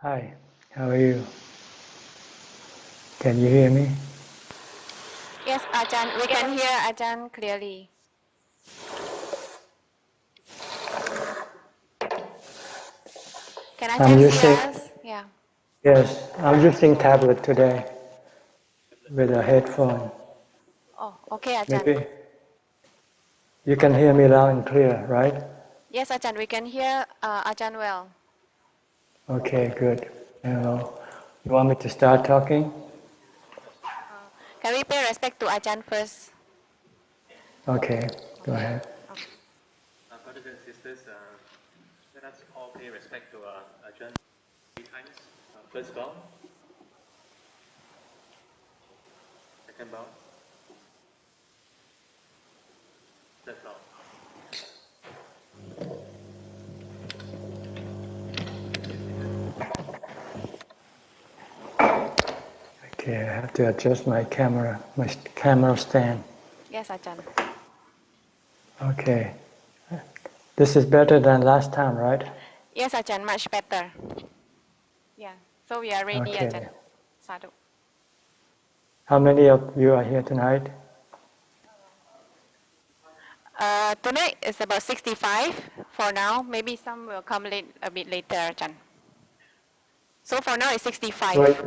Hi, how are you? Can you hear me? Yes, Ajahn, we can hear Ajahn clearly. Can I'm Ajahn see using, us? Yeah. yes, I'm using tablet today with a headphone. Oh, okay, Ajahn. Maybe you can hear me loud and clear, right? Yes, Ajahn, we can hear Ajahn well. Okay, good. You want me to start talking? Can we pay respect to Ajahn first? Okay, go ahead. Okay. Brothers and sisters, let us all pay respect to Ajahn 3 times. First bow, second bow, third bow. Okay, I have to adjust my camera stand. Yes, Ajahn. Okay, this is better than last time, right? Yes, Ajahn, much better. Yeah. So we are ready, Ajahn. Okay. Sadhu. How many of you are here tonight? Tonight is about 65 for now. Maybe some will come late, a bit later, Ajahn. So for now it's 65. Wait,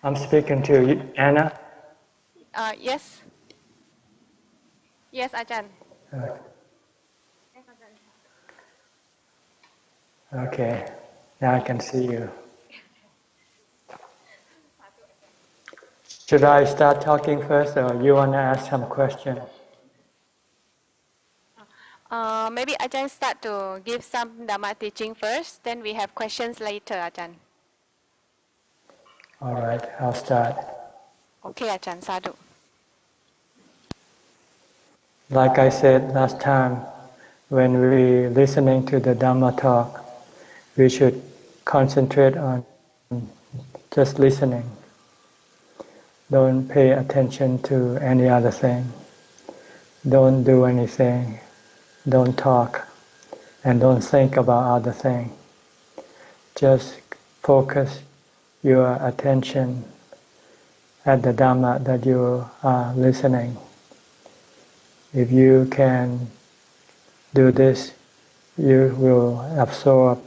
I'm speaking to you, Anna. Yes. Yes, Ajahn. Okay, now I can see you. Should I start talking first, or you want to ask some question? Maybe Ajahn start to give some Dhamma teaching first, then we have questions later, Ajahn. All right, I'll start. Okay, Ajahn, Sadhu. Like I said last time, when we listening to the Dhamma talk, we should concentrate on just listening. Don't pay attention to any other thing. Don't do anything. Don't talk, and don't think about other things. Just focus your attention at the Dhamma that you are listening. If you can do this, you will absorb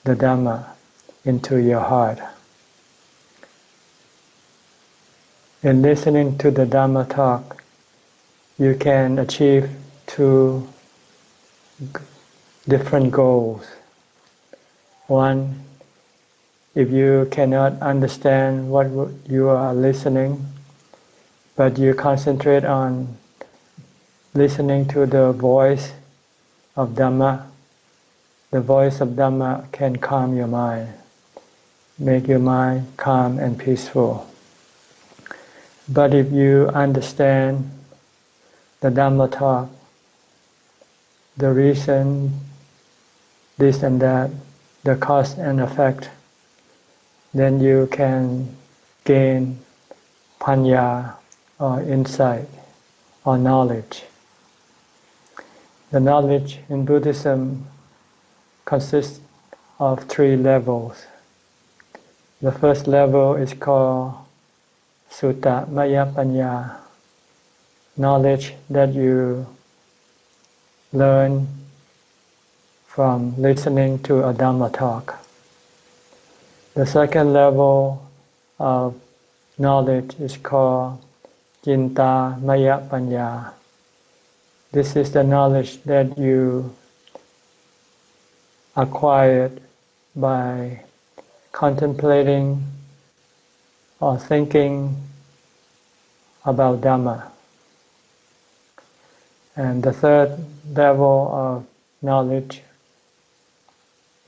the Dhamma into your heart. In listening to the Dhamma talk, you can achieve two different goals. One, if you cannot understand what you are listening, but you concentrate on listening to the voice of Dhamma, the voice of Dhamma can calm your mind, make your mind calm and peaceful. But if you understand the Dhamma talk, the reason, this and that, the cause and effect, then you can gain panya or insight or knowledge. The knowledge in Buddhism consists of 3 levels. The first level is called Sutta Maya Panya, knowledge that you learn from listening to a Dhamma talk. The second level of knowledge is called Cinta Maya Panya. This is the knowledge that you acquired by contemplating or thinking about Dhamma. And the third level of knowledge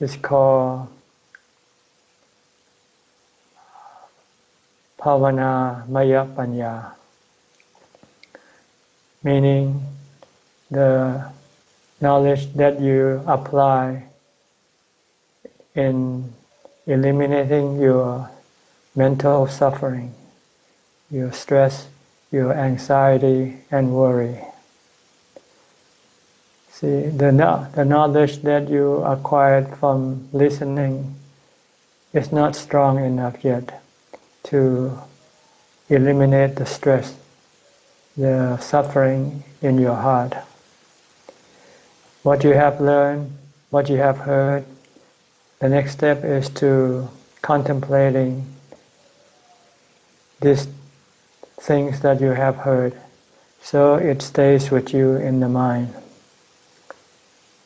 is called Bhavana Maya Panya, meaning the knowledge that you apply in eliminating your mental suffering, your stress, your anxiety and worry. See, the knowledge that you acquired from listening is not strong enough yet to eliminate the stress, the suffering in your heart. What you have learned, what you have heard, the next step is to contemplating these things that you have heard, so it stays with you in the mind.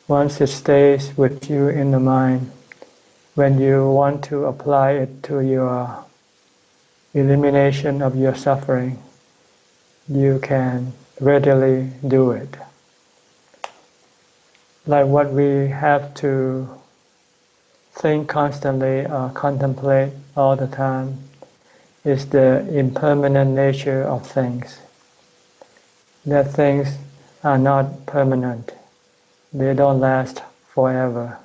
Once it stays with you in the mind, when you want to apply it to your elimination of your suffering, you can readily do it. Like what we have to think constantly or contemplate all the time is the impermanent nature of things. That things are not permanent. They don't last forever.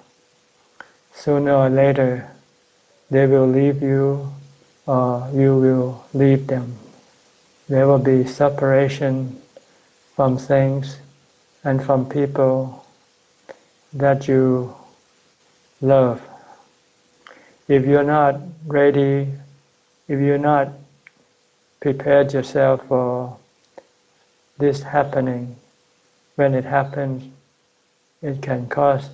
Sooner or later, they will leave you or you will leave them. There will be separation from things and from people that you love. If you're not ready, if you're not prepared yourself for this happening, when it happens, it can cause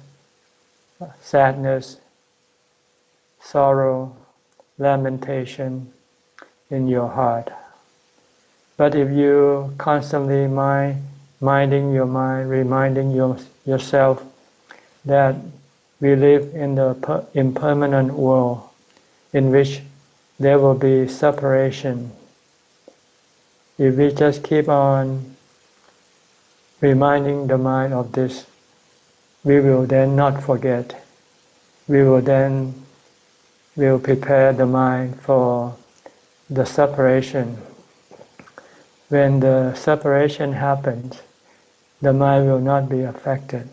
sadness, sorrow, lamentation in your heart. But if you constantly minding your mind, reminding yourself that we live in the impermanent world in which there will be separation, if we just keep on reminding the mind of this, we will then not forget. We will prepare the mind for the separation. When the separation happens, the mind will not be affected.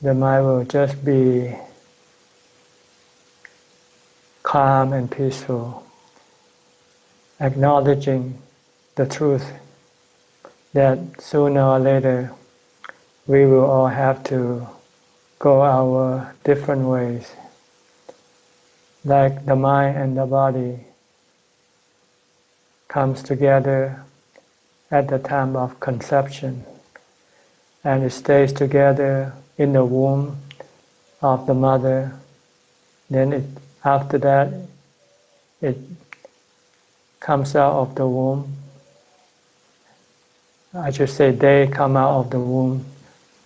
The mind will just be calm and peaceful, acknowledging the truth that sooner or later we will all have to go our different ways. Like the mind and the body comes together at the time of conception, and it stays together in the womb of the mother. Then after that, it comes out of the womb. I should say they come out of the womb,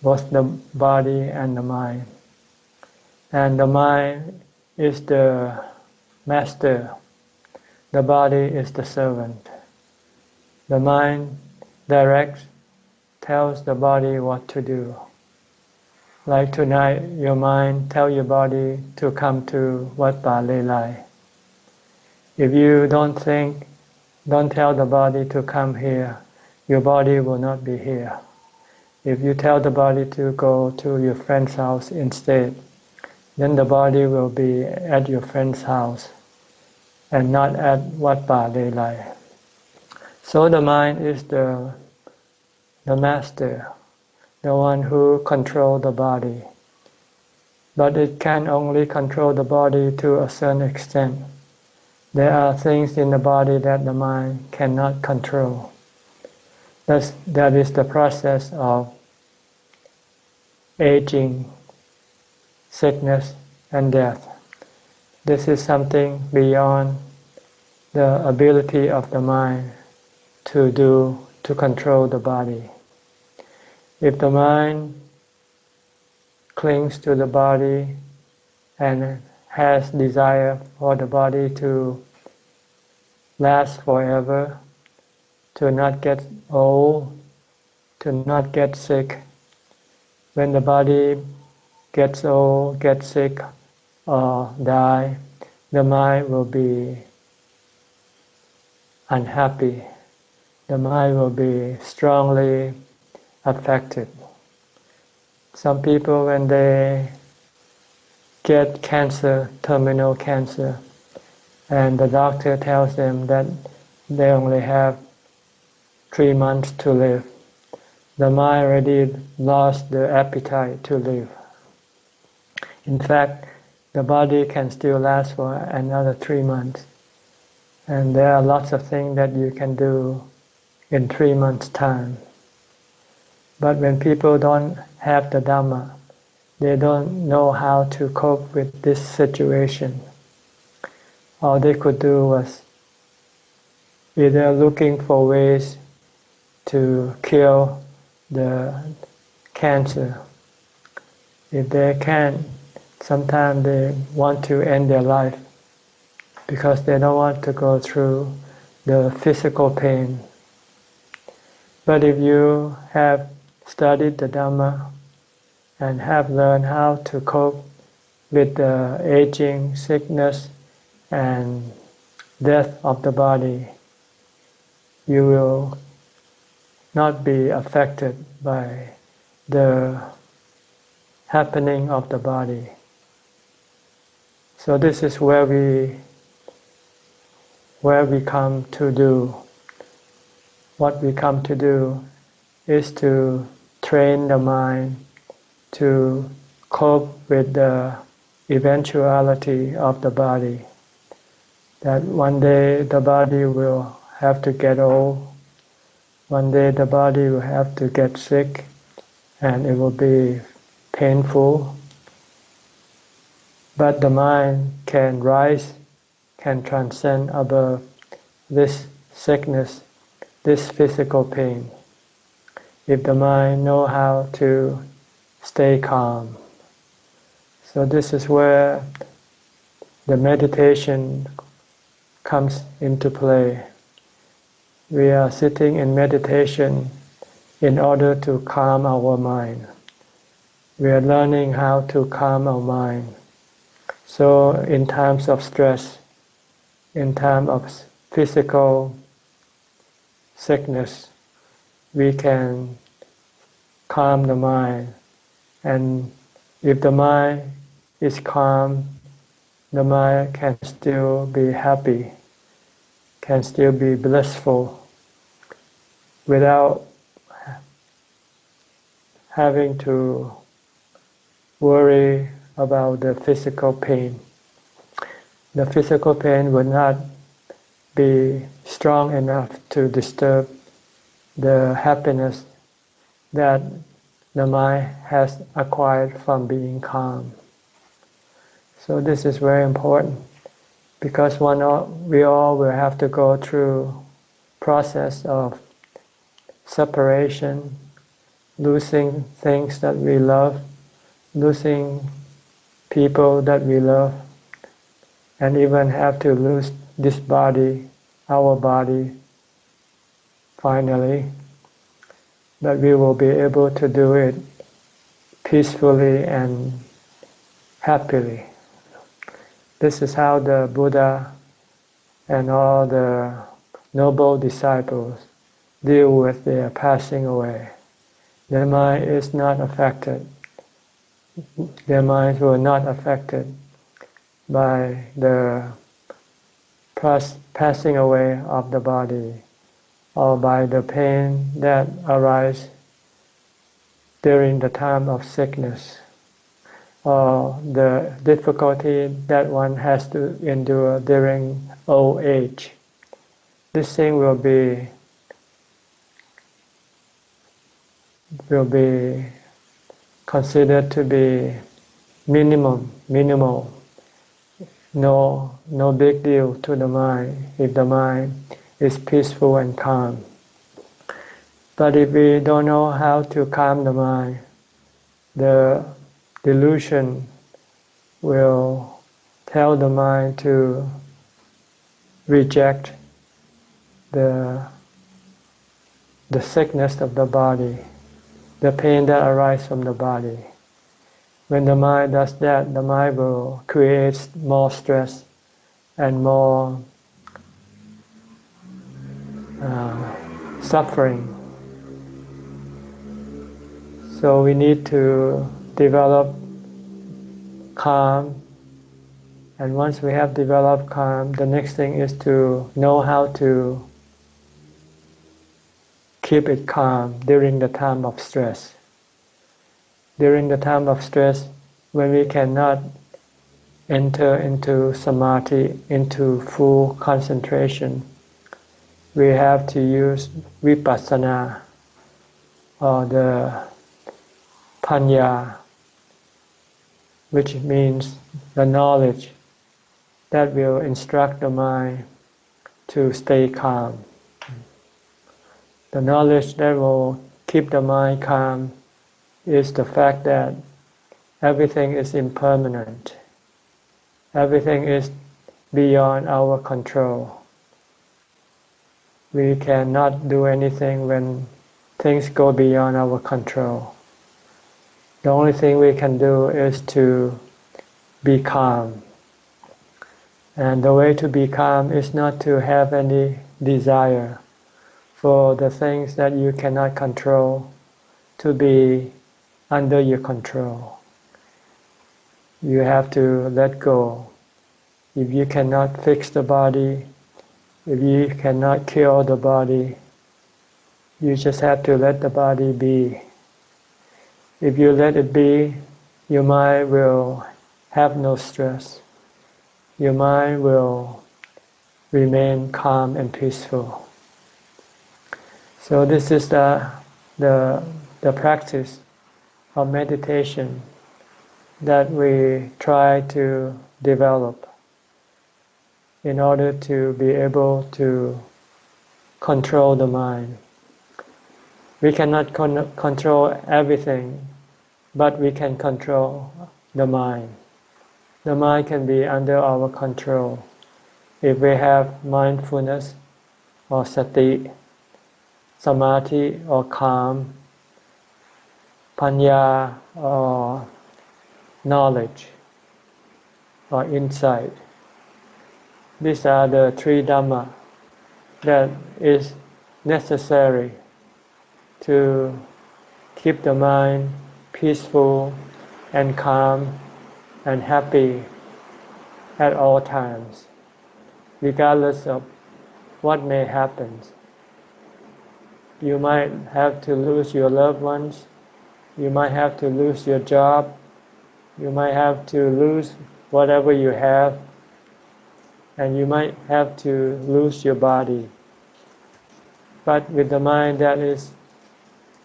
both the body and the mind. And the mind is the master. The body is the servant. The mind directs, tells the body what to do. Like tonight, your mind tells your body to come to Wat Palelai. If you don't tell the body to come here, your body will not be here. If you tell the body to go to your friend's house instead, then the body will be at your friend's house and not at Wat Palelai. So the mind is the master, the one who controls the body. But it can only control the body to a certain extent. There are things in the body that the mind cannot control. That is the process of aging, sickness, and death. This is something beyond the ability of the mind to control the body. If the mind clings to the body and has desire for the body to last forever, to not get old, to not get sick, when the body gets old, gets sick, or die, the mind will be unhappy. The mind will be strongly affected. Some people, when they get cancer, terminal cancer, and the doctor tells them that they only have 3 months to live, the mind already lost the appetite to live. In fact, the body can still last for another 3 months. And there are lots of things that you can do in 3 months' time. But when people don't have the Dhamma, they don't know how to cope with this situation. All they could do was either looking for ways to kill the cancer. If they can't, sometimes they want to end their life because they don't want to go through the physical pain. But if you have studied the Dhamma and have learned how to cope with the aging, sickness, and death of the body, you will not be affected by the happening of the body. So this is where we come to do. What we come to do is to train the mind to cope with the eventuality of the body. That one day the body will have to get old, one day the body will have to get sick, and it will be painful. But the mind can rise, can transcend above this sickness, this physical pain, if the mind knows how to stay calm. So this is where the meditation comes into play. We are sitting in meditation in order to calm our mind. We are learning how to calm our mind. So in times of stress, in times of physical sickness, we can calm the mind. And if the mind is calm, the mind can still be happy, can still be blissful, without having to worry about the physical pain. The physical pain will not be strong enough to disturb the happiness that the mind has acquired from being calm. So this is very important, because we all will have to go through process of separation, losing things that we love, losing people that we love, and even have to lose this body, our body, finally. But we will be able to do it peacefully and happily. This is how the Buddha and all the noble disciples deal with their passing away. Their mind is not affected. Their minds were not affected by the passing away of the body, or by the pain that arises during the time of sickness, or the difficulty that one has to endure during old age. This thing will be considered to be minimal, no big deal to the mind, if the mind is peaceful and calm. But if we don't know how to calm the mind, the delusion will tell the mind to reject the sickness of the body, the pain that arises from the body. When the mind does that, the mind will create more stress and more suffering. So we need to develop calm, and once we have developed calm, the next thing is to know how to keep it calm during the time of stress. During the time of stress, when we cannot enter into samadhi, into full concentration, we have to use vipassana or the panya, which means the knowledge that will instruct the mind to stay calm. The knowledge that will keep the mind calm is the fact that everything is impermanent. Everything is beyond our control. We cannot do anything when things go beyond our control. The only thing we can do is to be calm. And the way to be calm is not to have any desire for the things that you cannot control to be under your control. You have to let go. If you cannot fix the body, if you cannot cure the body, you just have to let the body be. If you let it be, your mind will have no stress. Your mind will remain calm and peaceful. So this is the practice of meditation that we try to develop in order to be able to control the mind. We cannot control everything, but we can control the mind. The mind can be under our control if we have mindfulness or sati, samadhi or calm, panya or knowledge or insight. These are the three Dhamma that is necessary to keep the mind peaceful and calm and happy at all times, regardless of what may happen. You might have to lose your loved ones, you might have to lose your job, you might have to lose whatever you have, and you might have to lose your body. But with the mind that is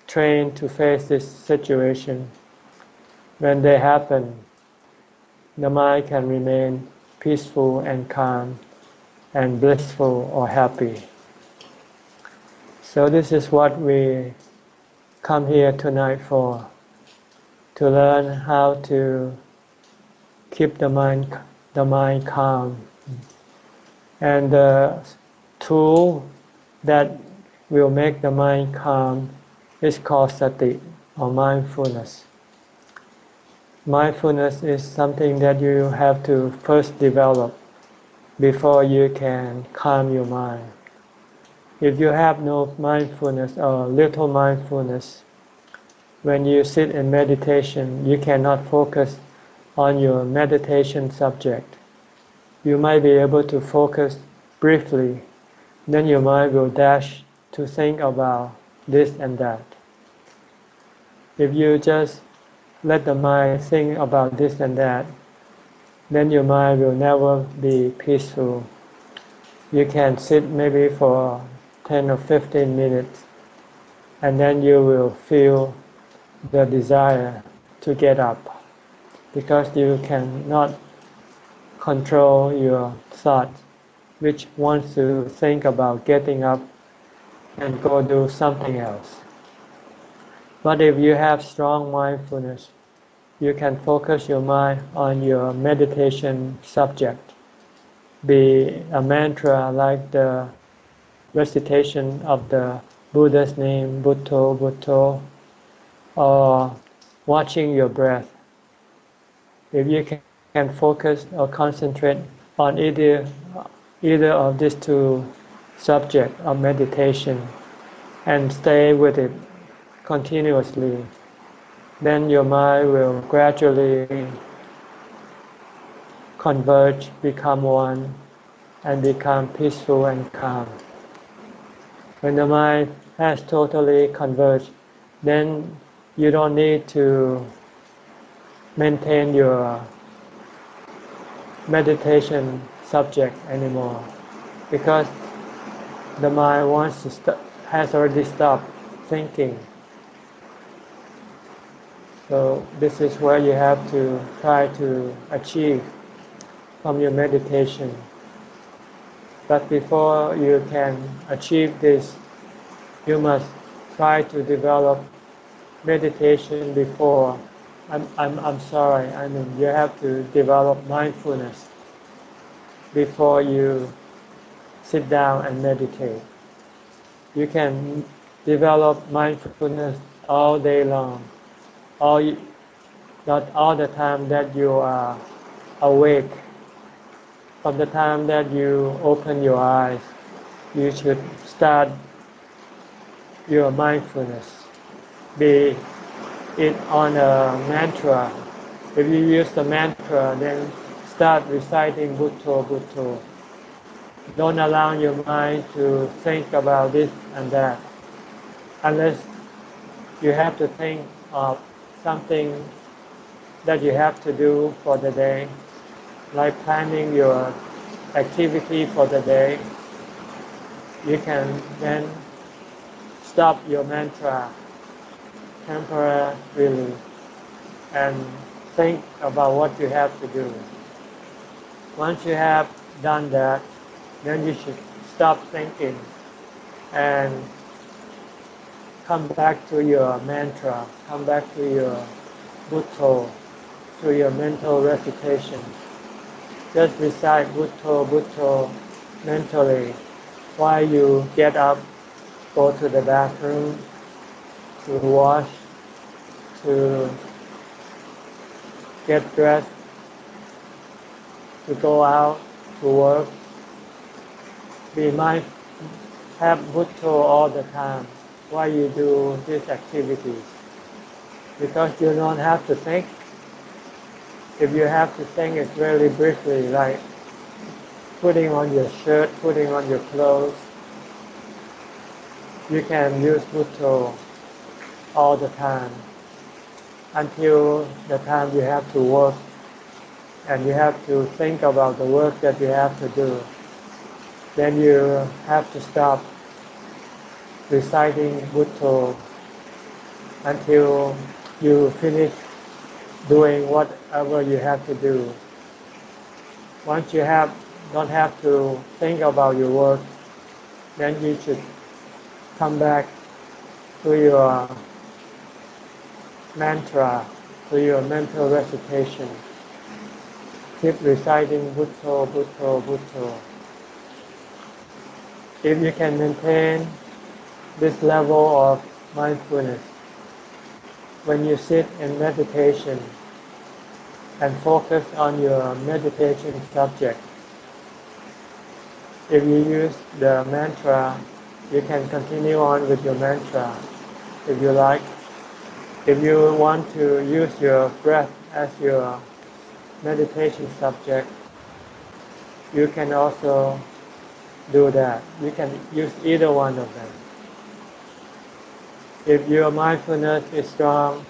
trained to face this situation, when they happen, the mind can remain peaceful and calm and blissful or happy. So this is what we come here tonight for, to learn how to keep the mind calm. And the tool that will make the mind calm is called sati, or mindfulness. Mindfulness is something that you have to first develop before you can calm your mind. If you have no mindfulness or little mindfulness, when you sit in meditation, you cannot focus on your meditation subject. You might be able to focus briefly, then your mind will dash to think about this and that. If you just let the mind think about this and that, then your mind will never be peaceful. You can sit maybe for 10 or 15 minutes, and then you will feel the desire to get up, because you cannot control your thought, which wants to think about getting up and go do something else. But if you have strong mindfulness, you can focus your mind on your meditation subject. Be a mantra like the recitation of the Buddha's name, Bhutto, Bhutto, or watching your breath. If you can focus or concentrate on either of these two subjects of meditation and stay with it continuously, then your mind will gradually converge, become one, and become peaceful and calm. When the mind has totally converged, then you don't need to maintain your meditation subject anymore, because the mind has already stopped thinking. So this is where you have to try to achieve from your meditation. But before you can achieve this, you must try to develop meditation before. I'm sorry, I mean you have to develop mindfulness before you sit down and meditate. You can develop mindfulness all day long, not all the time that you are awake. From the time that you open your eyes, you should start your mindfulness. Be it on a mantra. If you use the mantra, then start reciting Bhutto, Bhutto. Don't allow your mind to think about this and that, unless you have to think of something that you have to do for the day, like planning your activity for the day. You can then stop your mantra temporarily and think about what you have to do. Once you have done that, then you should stop thinking and come back to your mantra, come back to your Bhutto, to your mental recitation. Just recite Bhutto, Bhutto mentally while you get up, go to the bathroom, to wash, to get dressed, to go out, to work. Be mindful, have Bhutto all the time while you do these activities. Because you don't have to think. If you have to think, it's very briefly, like putting on your shirt, putting on your clothes. You can use Bhutto all the time until the time you have to work and you have to think about the work that you have to do. Then you have to stop reciting Bhutto until you finish doing whatever you have to do. Once you don't have to think about your work, then you should come back to your mantra, to your mental recitation. Keep reciting Bhutto, Bhutto, Bhutto. If you can maintain this level of mindfulness, when you sit in meditation and focus on your meditation subject, if you use the mantra, you can continue on with your mantra if you like. If you want to use your breath as your meditation subject, you can also do that. You can use either one of them. If your mindfulness is strong,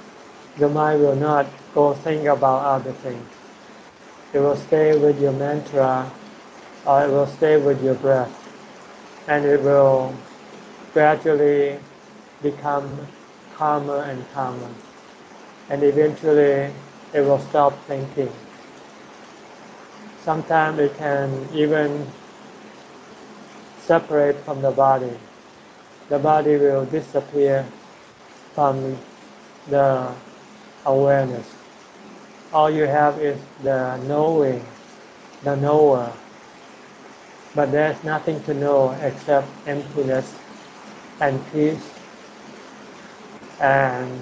the mind will not go think about other things. It will stay with your mantra, or it will stay with your breath, and it will gradually become calmer and calmer, and eventually it will stop thinking. Sometimes it can even separate from the body. The body will disappear from the awareness. All you have is the knowing, the knower. But there's nothing to know except emptiness and peace and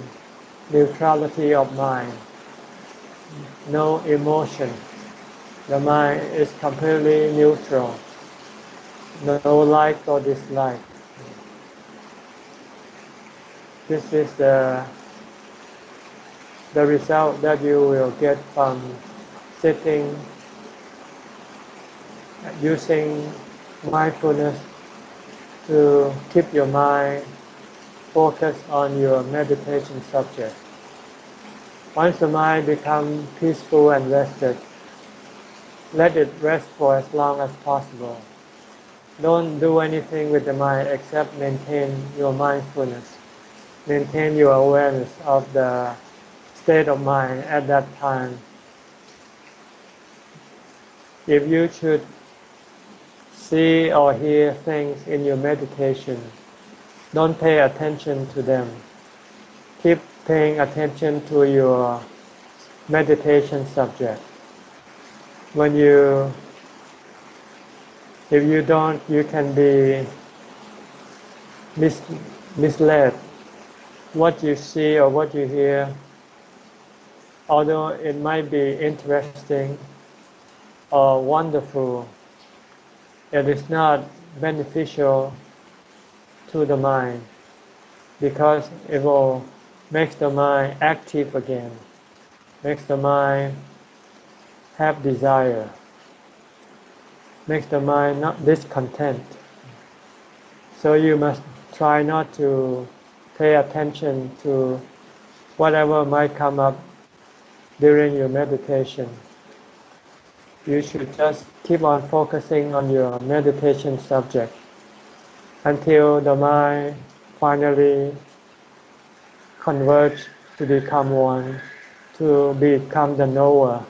neutrality of mind. No emotion. The mind is completely neutral. No like or dislike. This is the result that you will get from sitting, using mindfulness to keep your mind focused on your meditation subject. Once the mind becomes peaceful and rested, let it rest for as long as possible. Don't do anything with the mind except maintain your mindfulness. Maintain your awareness of the state of mind at that time. If you should see or hear things in your meditation, don't pay attention to them. Keep paying attention to your meditation subject. When you, if you don't, you can be misled. What you see or what you hear, although it might be interesting or wonderful, it is not beneficial to the mind because it will make the mind active again, makes the mind have desire, makes the mind not discontent. So you must try not to pay attention to whatever might come up during your meditation. You should just keep on focusing on your meditation subject until the mind finally converge to become one, to become the knower,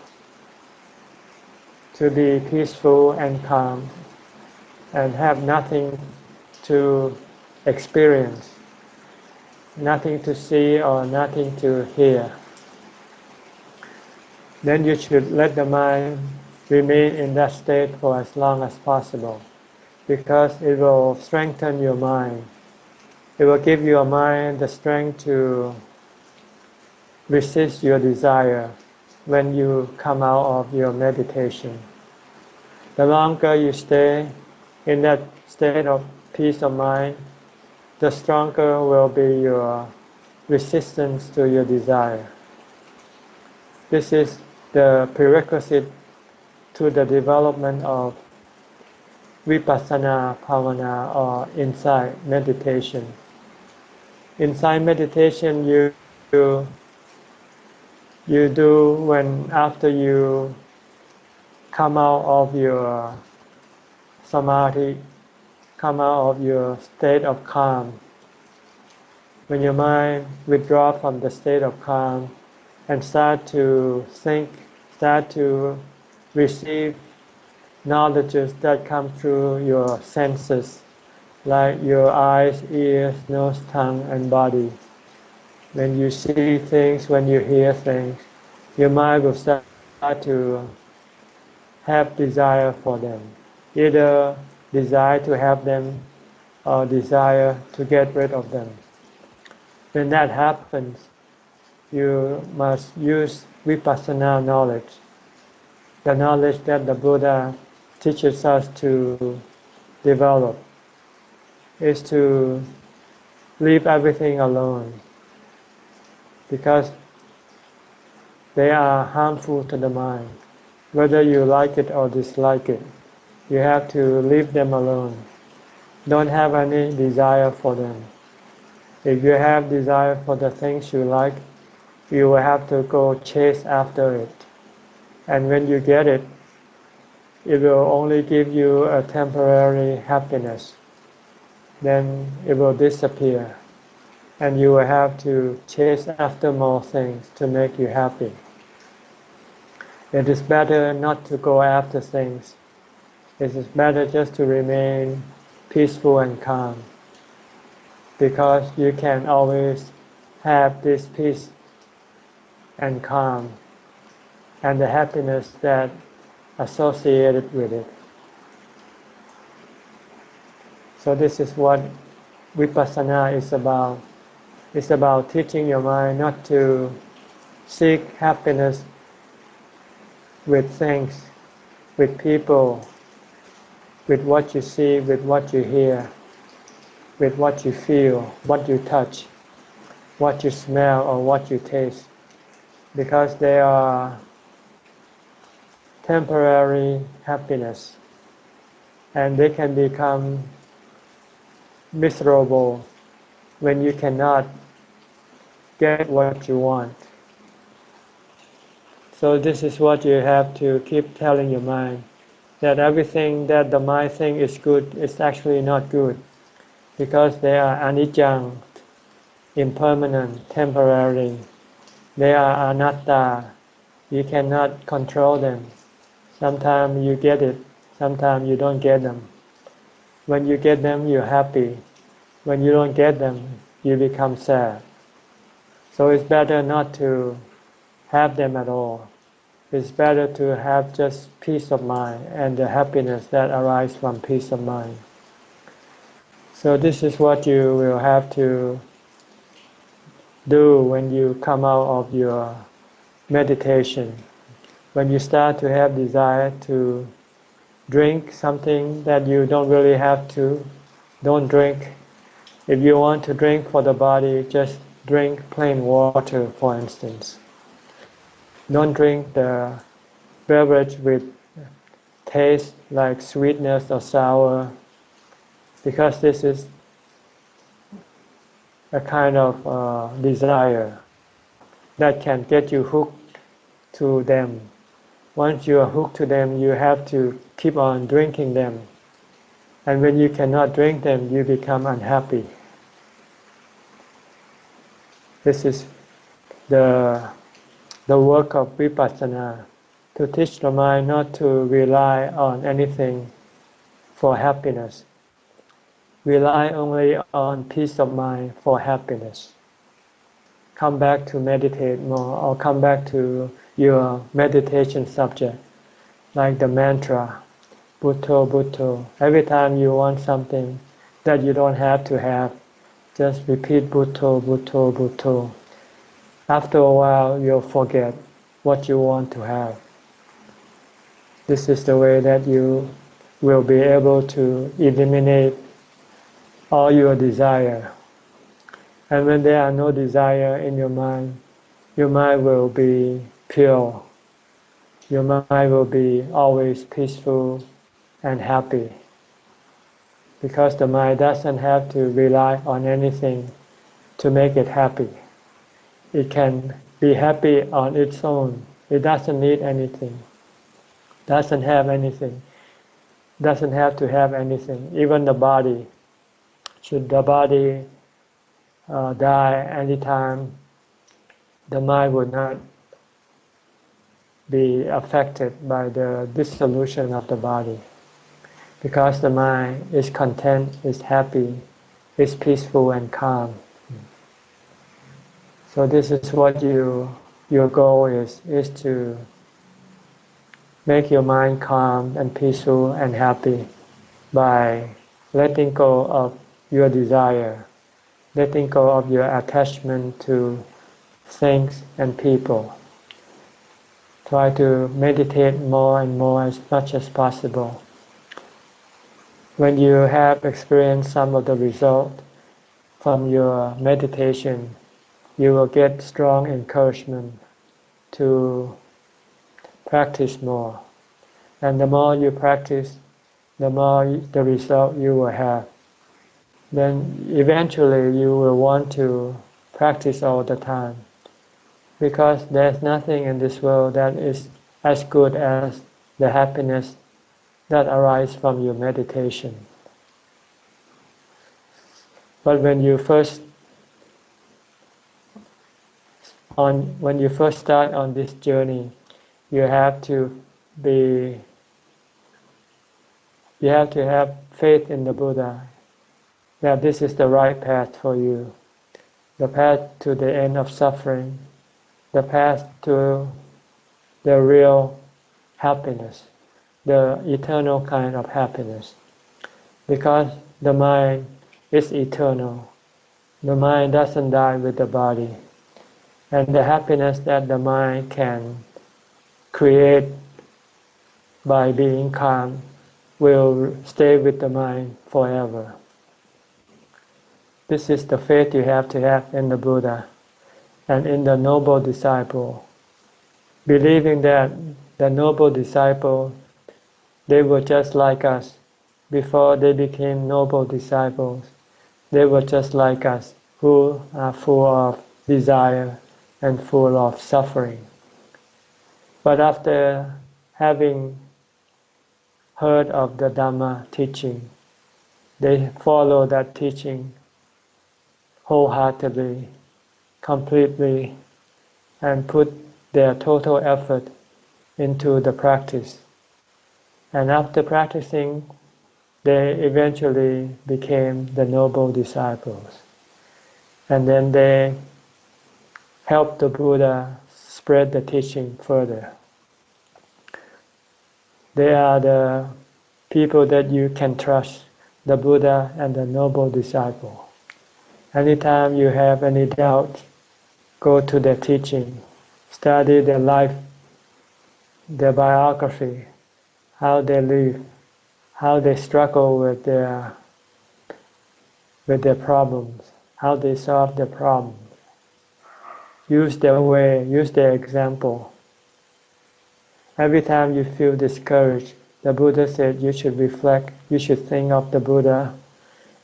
to be peaceful and calm, and have nothing to experience, nothing to see or nothing to hear. Then you should let the mind remain in that state for as long as possible, because it will strengthen your mind. It will give your mind the strength to resist your desire when you come out of your meditation. The longer you stay in that state of peace of mind, the stronger will be your resistance to your desire. This is the prerequisite to the development of vipassana bhavana or insight meditation. Insight meditation you do when after you come out of your samadhi, come out of your state of calm. When your mind withdraws from the state of calm and start to think, start to receive knowledges that come through your senses, like your eyes, ears, nose, tongue, and body. When you see things, when you hear things, your mind will start to have desire for them, either desire to have them or desire to get rid of them. When that happens, you must use vipassana knowledge, the knowledge that the Buddha teaches us to develop, is to leave everything alone, because they are harmful to the mind. Whether you like it or dislike it, you have to leave them alone. Don't have any desire for them. If you have desire for the things you like, you will have to go chase after it. And when you get it, it will only give you a temporary happiness. Then it will disappear. And you will have to chase after more things to make you happy. It is better not to go after things. It is better just to remain peaceful and calm, because you can always have this peace and calm and the happiness that associated with it. So this is what vipassana is about. It's about teaching your mind not to seek happiness with things, with people, with what you see, with what you hear, with what you feel, what you touch, what you smell, or what you taste, because they are temporary happiness, and they can become miserable when you cannot get what you want. So this is what you have to keep telling your mind, that everything that the mind thinks is good is actually not good, because they are anicca, impermanent, temporary. They are anatta. You cannot control them. Sometimes you get it, sometimes you don't get them. When you get them, you're happy. When you don't get them, you become sad. So it's better not to have them at all. It's better to have just peace of mind and the happiness that arises from peace of mind. So this is what you will have to do when you come out of your meditation. When you start to have desire to drink something that you don't really have to, don't drink. If you want to drink for the body, just drink plain water, for instance. Don't drink the beverage with taste like sweetness or sour, because this is a kind of desire that can get you hooked to them. Once you are hooked to them, you have to keep on drinking them. And when you cannot drink them, you become unhappy. This is the work of vipassana, to teach the mind not to rely on anything for happiness. Rely only on peace of mind for happiness. Come back to meditate more, or come back to your meditation subject, like the mantra, Bhutto, Bhutto. Every time you want something that you don't have to have, just repeat Bhutto, Bhutto, Bhutto. After a while, you'll forget what you want to have. This is the way that you will be able to eliminate all your desire. And when there are no desire in your mind will be pure. Your mind will be always peaceful and happy, because the mind doesn't have to rely on anything to make it happy. It can be happy on its own. It doesn't need anything, doesn't have anything, doesn't have to have anything. Even the body, should the body die anytime, the mind would not be affected by the dissolution of the body, because the mind is content, is happy, is peaceful and calm. So this is what your goal is to make your mind calm and peaceful and happy by letting go of your desire, letting go of your attachment to things and people. Try to meditate more and more, as much as possible. When you have experienced some of the result from your meditation, you will get strong encouragement to practice more. And the more you practice, the more the result you will have. Then eventually you will want to practice all the time, because there's nothing in this world that is as good as the happiness that arises from your meditation. But when you first start on this journey, you have to have faith in the Buddha, that this is the right path for you, the path to the end of suffering, the path to the real happiness, the eternal kind of happiness. Because the mind is eternal. The mind doesn't die with the body. And the happiness that the mind can create by being calm will stay with the mind forever. This is the faith you have to have in the Buddha and in the noble disciple. Believing that the noble disciple, they were just like us. Before they became noble disciples, they were just like us, who are full of desire and full of suffering. But after having heard of the Dhamma teaching, they follow that teaching wholeheartedly, completely, and put their total effort into the practice. And after practicing, they eventually became the noble disciples. And then they helped the Buddha spread the teaching further. They are the people that you can trust, the Buddha and the noble disciple. Anytime you have any doubt, go to their teaching, study their life, their biography, how they live, how they struggle with their problems, how they solve their problems. Use their way, use their example. Every time you feel discouraged, the Buddha said you should reflect, you should think of the Buddha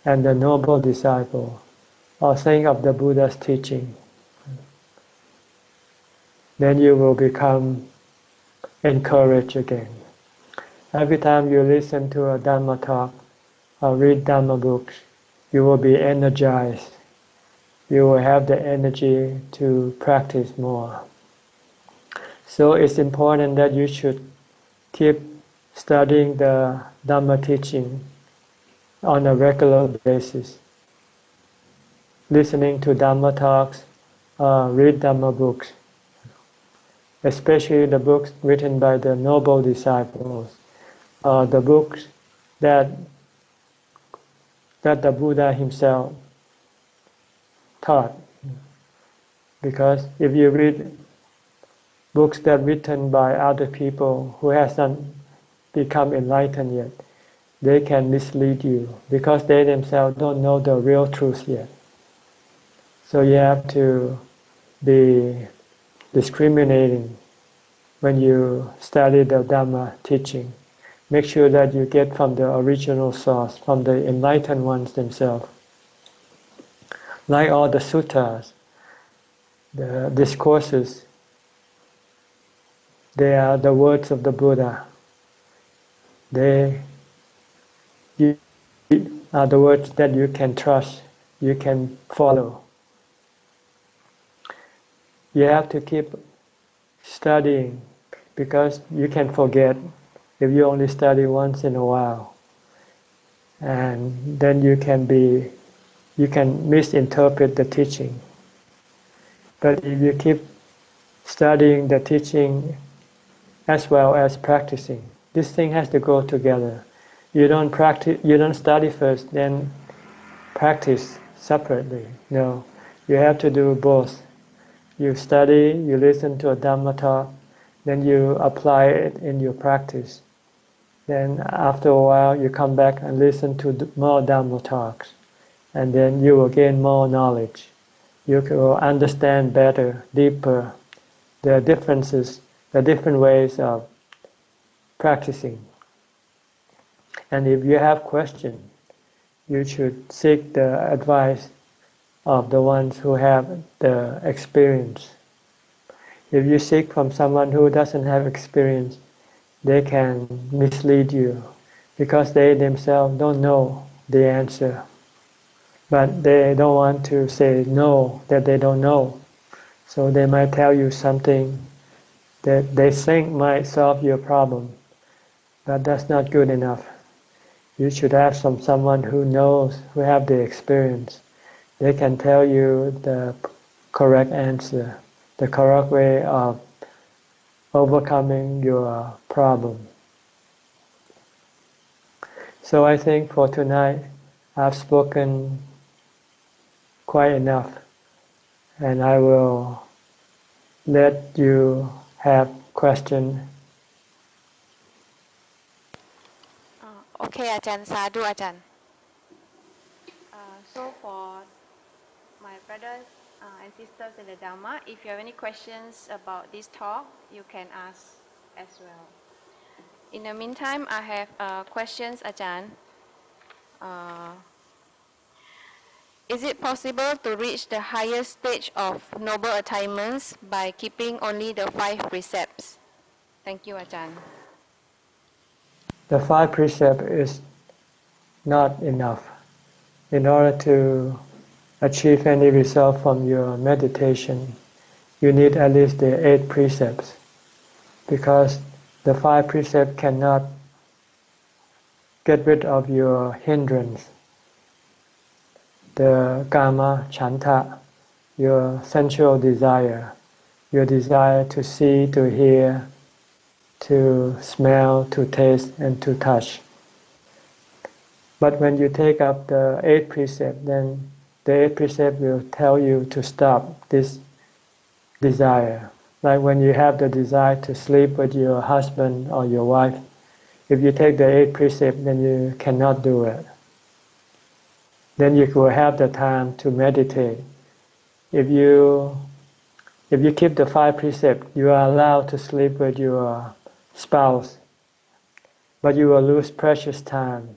and the noble disciple, or think of the Buddha's teaching. Then you will become encouraged again. Every time you listen to a Dhamma talk or read Dhamma books, you will be energized. You will have the energy to practice more. So it's important that you should keep studying the Dhamma teaching on a regular basis. Listening to Dhamma talks, read Dhamma books, especially the books written by the noble disciples, the books that the Buddha himself taught. Because if you read books that are written by other people who hasn't become enlightened yet, they can mislead you because they themselves don't know the real truth yet. So you have to be discriminating when you study the Dhamma teaching. Make sure that you get from the original source, from the enlightened ones themselves. Like all the suttas, the discourses, they are the words of the Buddha. They are the words that you can trust, you can follow. You have to keep studying because you can forget if you only study once in a while. And then you can misinterpret the teaching. But if you keep studying the teaching as well as practicing, this thing has to go together. You don't study first, then practice separately. No, you have to do both. You study, you listen to a Dhamma talk, then you apply it in your practice. Then after a while you come back and listen to more Dhamma talks, and then you will gain more knowledge. You will understand better, deeper, the differences, the different ways of practicing. And if you have questions, you should seek the advice of the ones who have the experience. If you seek from someone who doesn't have experience, they can mislead you because they themselves don't know the answer. But they don't want to say no, that they don't know. So they might tell you something that they think might solve your problem, but that's not good enough. You should ask from someone who knows, who have the experience. They can tell you the correct answer, the correct way of overcoming your problem. So I think for tonight, I've spoken quite enough, and I will let you have questions. Okay, Ajahn, Sadhu Ajahn. So for my brothers and sisters in the Dhamma, if you have any questions about this talk, you can ask as well. In the meantime, I have questions, Ajahn. Is it possible to reach the highest stage of noble attainments by keeping only the 5 precepts? Thank you, Ajahn. The 5 precepts is not enough. In order to achieve any result from your meditation, you need at least the 8 precepts, because the 5 precepts cannot get rid of your hindrance, the kama, chanta, your sensual desire, your desire to see, to hear, to smell, to taste, and to touch. But when you take up the 8 precepts, then the 8 precepts will tell you to stop this desire. Like when you have the desire to sleep with your husband or your wife, if you take the 8 precepts, then you cannot do it. Then you will have the time to meditate. If you keep the 5 precepts, you are allowed to sleep with your spouse, but you will lose precious time.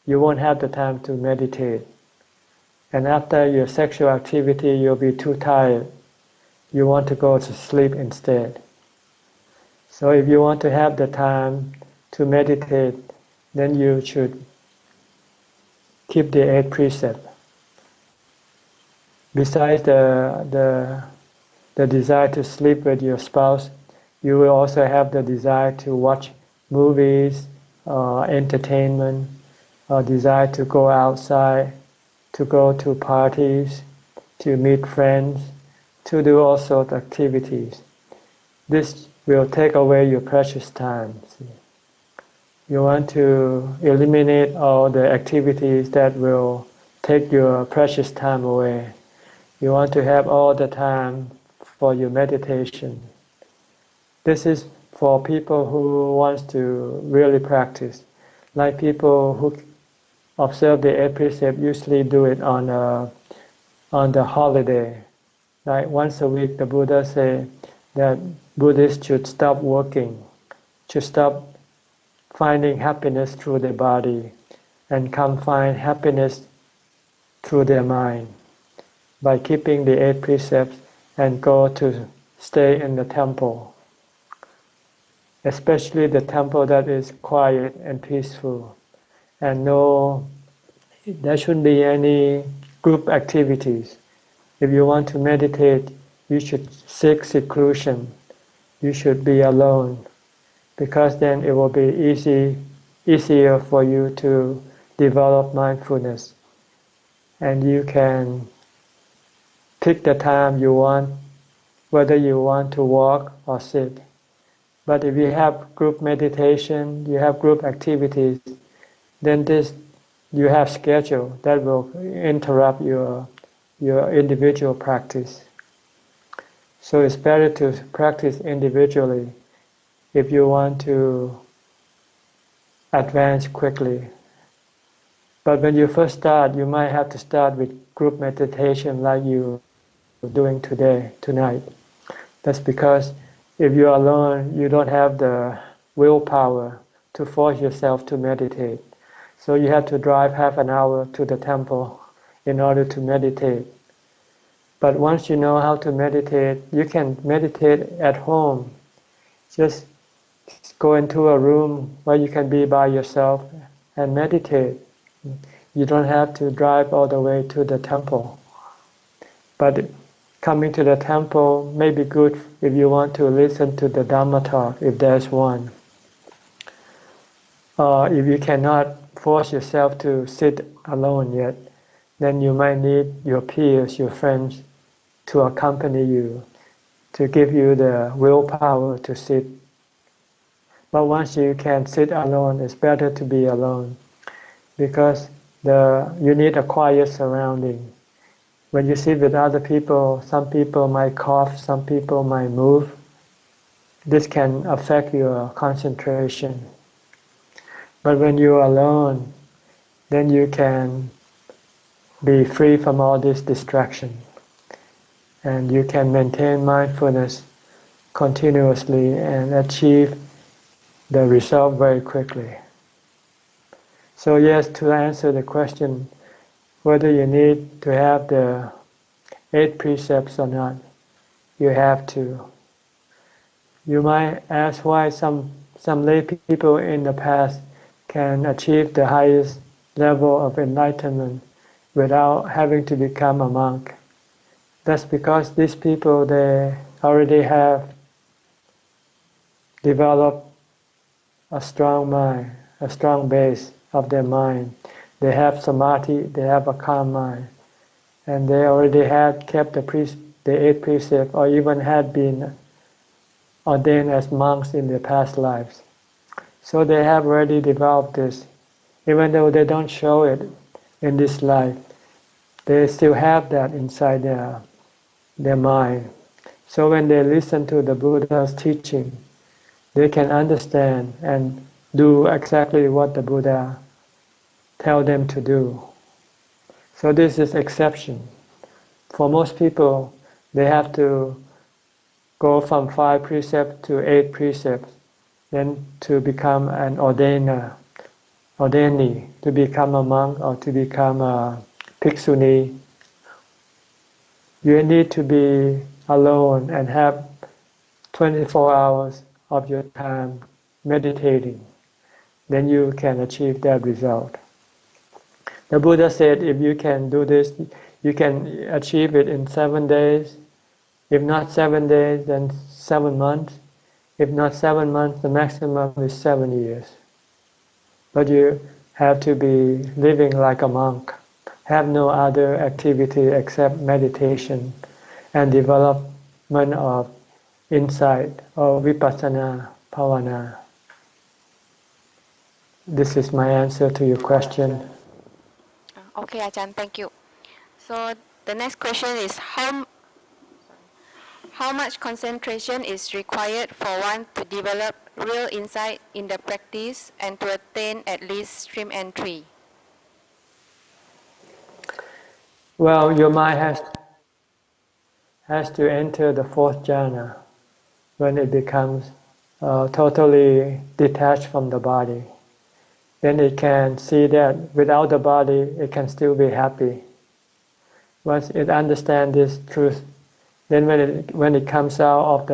You won't have the time to meditate. And after your sexual activity, you'll be too tired. You want to go to sleep instead. So if you want to have the time to meditate, then you should keep the 8 precepts. Besides the desire to sleep with your spouse, you will also have the desire to watch movies, entertainment, or desire to go outside, to go to parties, to meet friends, to do all sorts of activities. This will take away your precious time. See? You want to eliminate all the activities that will take your precious time away. You want to have all the time for your meditation. This is for people who want to really practice. Like people who observe the 8 precepts usually do it on the holiday. Like once a week, the Buddha say that Buddhists should stop working, should stop finding happiness through their body, and come find happiness through their mind by keeping the 8 precepts and go to stay in the temple, especially the temple that is quiet and peaceful, and there shouldn't be any group activities. If you want to meditate, you should seek seclusion. You should be alone, because then it will be easier for you to develop mindfulness, and you can pick the time you want, whether you want to walk or sit. But if you have group meditation, you have group activities, then you have schedule that will interrupt your individual practice. So it's better to practice individually if you want to advance quickly. But when you first start, you might have to start with group meditation like you're doing tonight. That's because if you're alone, you don't have the willpower to force yourself to meditate. So you have to drive half an hour to the temple in order to meditate. But once you know how to meditate, you can meditate at home. Just go into a room where you can be by yourself and meditate. You don't have to drive all the way to the temple. But coming to the temple may be good if you want to listen to the Dhamma talk, if there's one. Or if you cannot force yourself to sit alone yet, then you might need your peers, your friends, to accompany you, to give you the willpower to sit. But once you can sit alone, it's better to be alone, because you need a quiet surrounding. When you sit with other people, some people might cough, some people might move. This can affect your concentration. But when you're alone, then you can be free from all this distraction. And you can maintain mindfulness continuously and achieve the result very quickly. So yes, to answer the question whether you need to have the 8 precepts or not, you have to. You might ask why some lay people in the past can achieve the highest level of enlightenment without having to become a monk. That's because these people, they already have developed a strong mind, a strong base of their mind. They have samadhi, they have a calm mind, and they already had kept the 8 precepts, or even had been ordained as monks in their past lives. So they have already developed this. Even though they don't show it in this life, they still have that inside their mind. So when they listen to the Buddha's teaching, they can understand and do exactly what the Buddha tell them to do. So this is exception. For most people, they have to go from 5 precepts to 8 precepts, then to become an ordainee, to become a monk or to become a bhikkhuni. You need to be alone and have 24 hours of your time meditating. Then you can achieve that result. The Buddha said if you can do this, you can achieve it in 7 days. If not 7 days, then 7 months. If not 7 months, the maximum is 7 years. But you have to be living like a monk, have no other activity except meditation and development of insight or vipassana bhavana. This is my answer to your question. Okay, Ajahn, thank you. So the next question is how much concentration is required for one to develop real insight in the practice and to attain at least stream entry? Well, your mind has to enter the 4th jhana when it becomes totally detached from the body. Then it can see that without the body, it can still be happy. Once it understands this truth, then when it comes out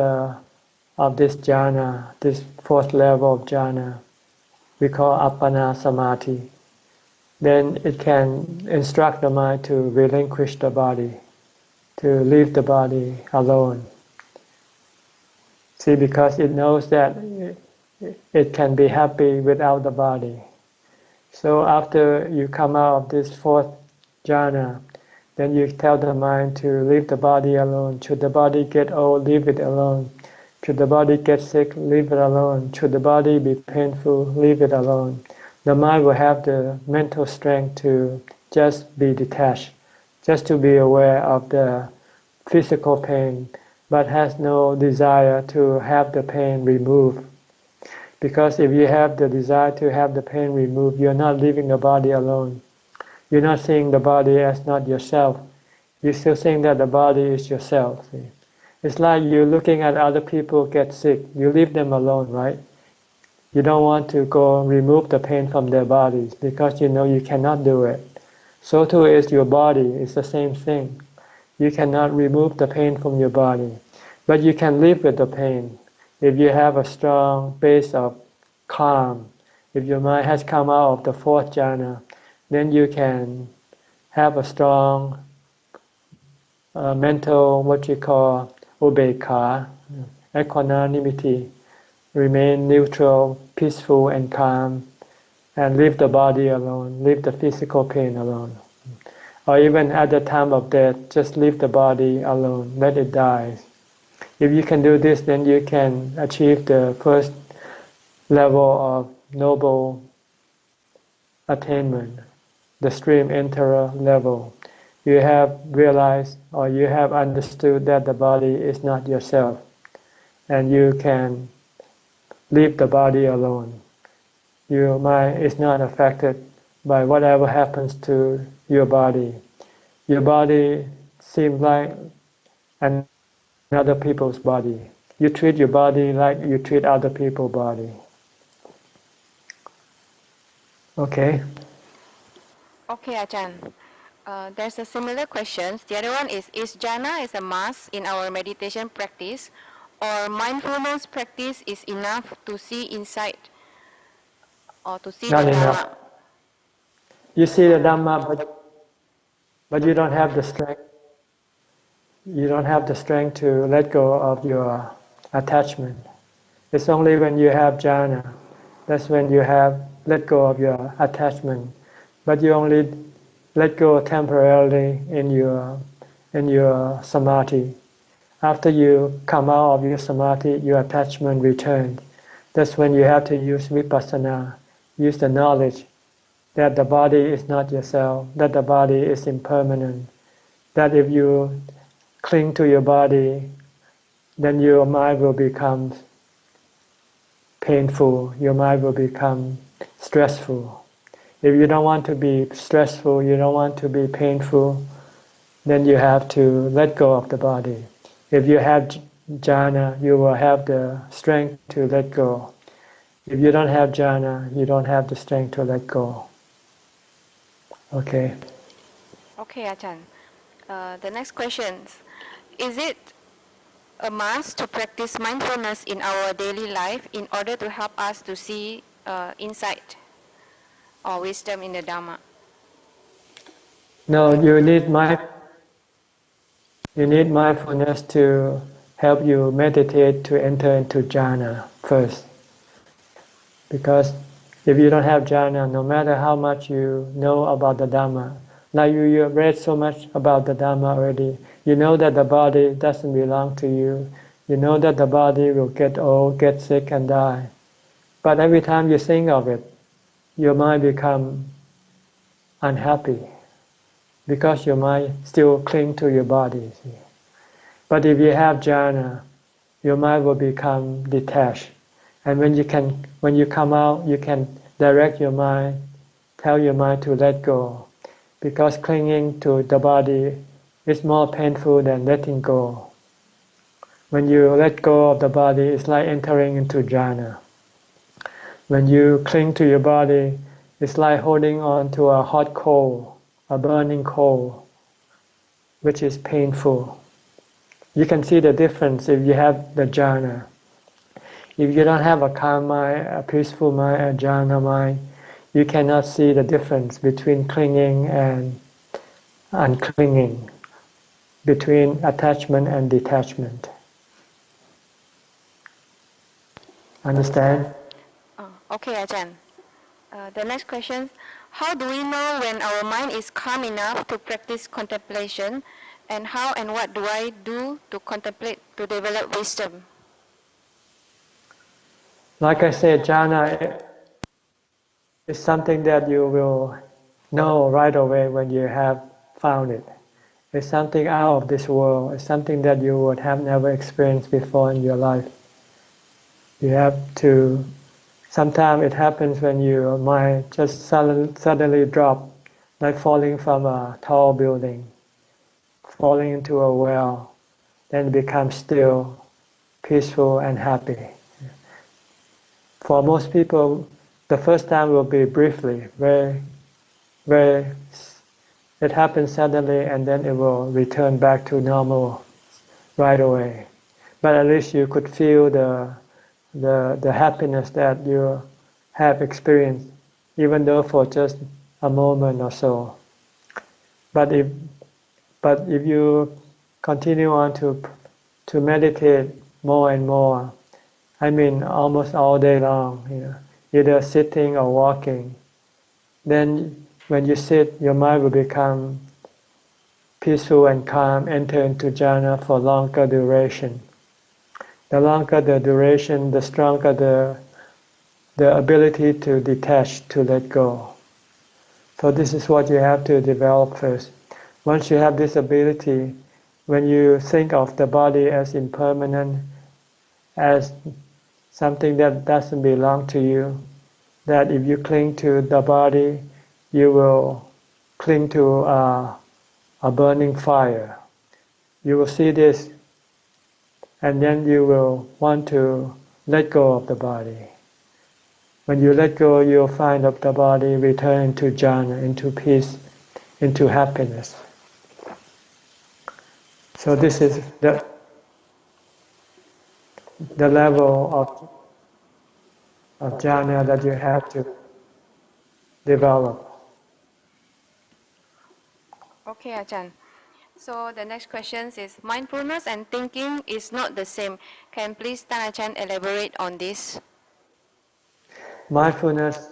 of this jhana, this 4th level of jhana, we call appana samadhi, then it can instruct the mind to relinquish the body, to leave the body alone. See, because it knows that it can be happy without the body. So after you come out of this 4th jhana, then you tell the mind to leave the body alone. Should the body get old, leave it alone. Should the body get sick, leave it alone. Should the body be painful, leave it alone. The mind will have the mental strength to just be detached, just to be aware of the physical pain, but has no desire to have the pain removed. Because if you have the desire to have the pain removed, you're not leaving the body alone. You're not seeing the body as not yourself. You're still seeing that the body is yourself. See? It's like you're looking at other people get sick. You leave them alone, right? You don't want to go remove the pain from their bodies because you know you cannot do it. So too is your body. It's the same thing. You cannot remove the pain from your body. But you can live with the pain. If you have a strong base of calm, if your mind has come out of the 4th jhana, then you can have a strong mental, what you call ubekkha, equanimity, remain neutral, peaceful and calm, and leave the body alone, leave the physical pain alone. Or even at the time of death, just leave the body alone, let it die. If you can do this, then you can achieve the first level of noble attainment, the stream enterer level. You have realized or you have understood that the body is not yourself, and you can leave the body alone. Your mind is not affected by whatever happens to your body. Your body seems like another people's body. You treat your body like you treat other people's body. Okay? Okay, Ajahn. There's a similar question. The other one is jhana is a must in our meditation practice, or mindfulness practice is enough to see inside or to see Not the enough. Dhamma? You see the Dhamma, but you don't have the strength. You don't have the strength to let go of your attachment. It's only when you have jhana, that's when you have let go of your attachment. But you only let go temporarily in your samadhi. After you come out of your samadhi, your attachment returns. That's when you have to use vipassana, use the knowledge that the body is not yourself, that the body is impermanent, that if you cling to your body, then your mind will become painful, your mind will become stressful. If you don't want to be stressful, you don't want to be painful, then you have to let go of the body. If you have jhana, you will have the strength to let go. If you don't have jhana, you don't have the strength to let go. Okay. Okay, Ajahn. The next question. Is it a must to practice mindfulness in our daily life in order to help us to see insight or wisdom in the Dhamma? No, you need mindfulness to help you meditate to enter into jhana first. Because if you don't have jhana, no matter how much you know about the Dhamma, like you have read so much about the Dhamma already, you know that the body doesn't belong to you, you know that the body will get old, get sick and die. But every time you think of it, your mind becomes unhappy because your mind still clings to your body. See? But if you have jhana, your mind will become detached. And when you come out, you can direct your mind, tell your mind to let go. Because clinging to the body is more painful than letting go. When you let go of the body, it's like entering into jhana. When you cling to your body, it's like holding on to a hot coal, a burning coal, which is painful. You can see the difference if you have the jhana. If you don't have a calm mind, a peaceful mind, a jhana mind, you cannot see the difference between clinging and unclinging, between attachment and detachment. Understand? Okay, Ajahn. The next question. How do we know when our mind is calm enough to practice contemplation, and how and what do I do to contemplate to develop wisdom? Like I said, jhana is something that you will know right away when you have found it. It's something out of this world. It's something that you would have never experienced before in your life. You have to, sometimes it happens when your mind just suddenly drop, like falling from a tall building, falling into a well, then become still, peaceful and happy. For most people, the first time will be briefly, very, it happens suddenly and then it will return back to normal right away. But at least you could feel the happiness that you have experienced, even though for just a moment or so. But if you continue on to meditate more and more, I mean almost all day long, either sitting or walking, then when you sit, your mind will become peaceful and calm, enter into jhana for longer duration. The longer the duration, the stronger the ability to detach, to let go. So this is what you have to develop first. Once you have this ability, when you think of the body as impermanent, as something that doesn't belong to you, that if you cling to the body, you will cling to a burning fire. You will see this, and then you will want to let go of the body. When you let go, you'll find that the body return into jhana, into peace, into happiness. So this is the level of jhana that you have to develop. Okay, Ajahn. So the next question is, mindfulness and thinking is not the same. Can please Tan Ajahn elaborate on this? Mindfulness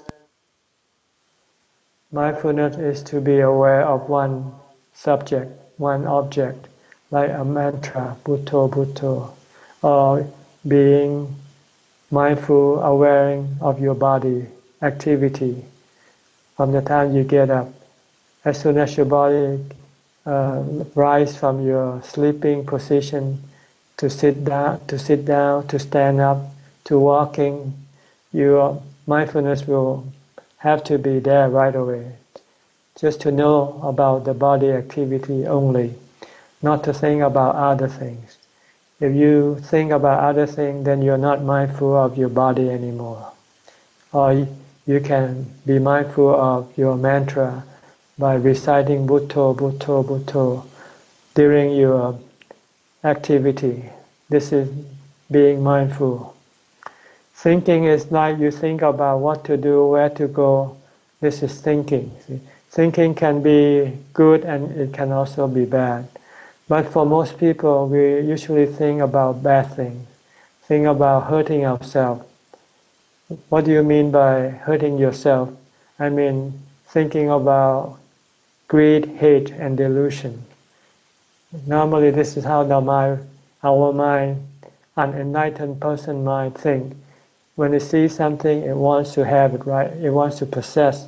is to be aware of one subject, one object, like a mantra, Bhutto, Bhutto, or being mindful, aware of your body activity from the time you get up. As soon as your body rise from your sleeping position to sit down, to stand up, to walking, your mindfulness will have to be there right away. Just to know about the body activity only, not to think about other things. If you think about other things, then you're not mindful of your body anymore. Or you can be mindful of your mantra by reciting Bhutto, Bhutto, Bhutto during your activity. This is being mindful. Thinking is like you think about what to do, where to go. This is thinking. Thinking can be good and it can also be bad. But for most people, we usually think about bad things. Think about hurting ourselves. What do you mean by hurting yourself? I mean thinking about greed, hate, and delusion. Normally, this is how our mind, an enlightened person might think. When it sees something, it wants to have it, right? It wants to possess.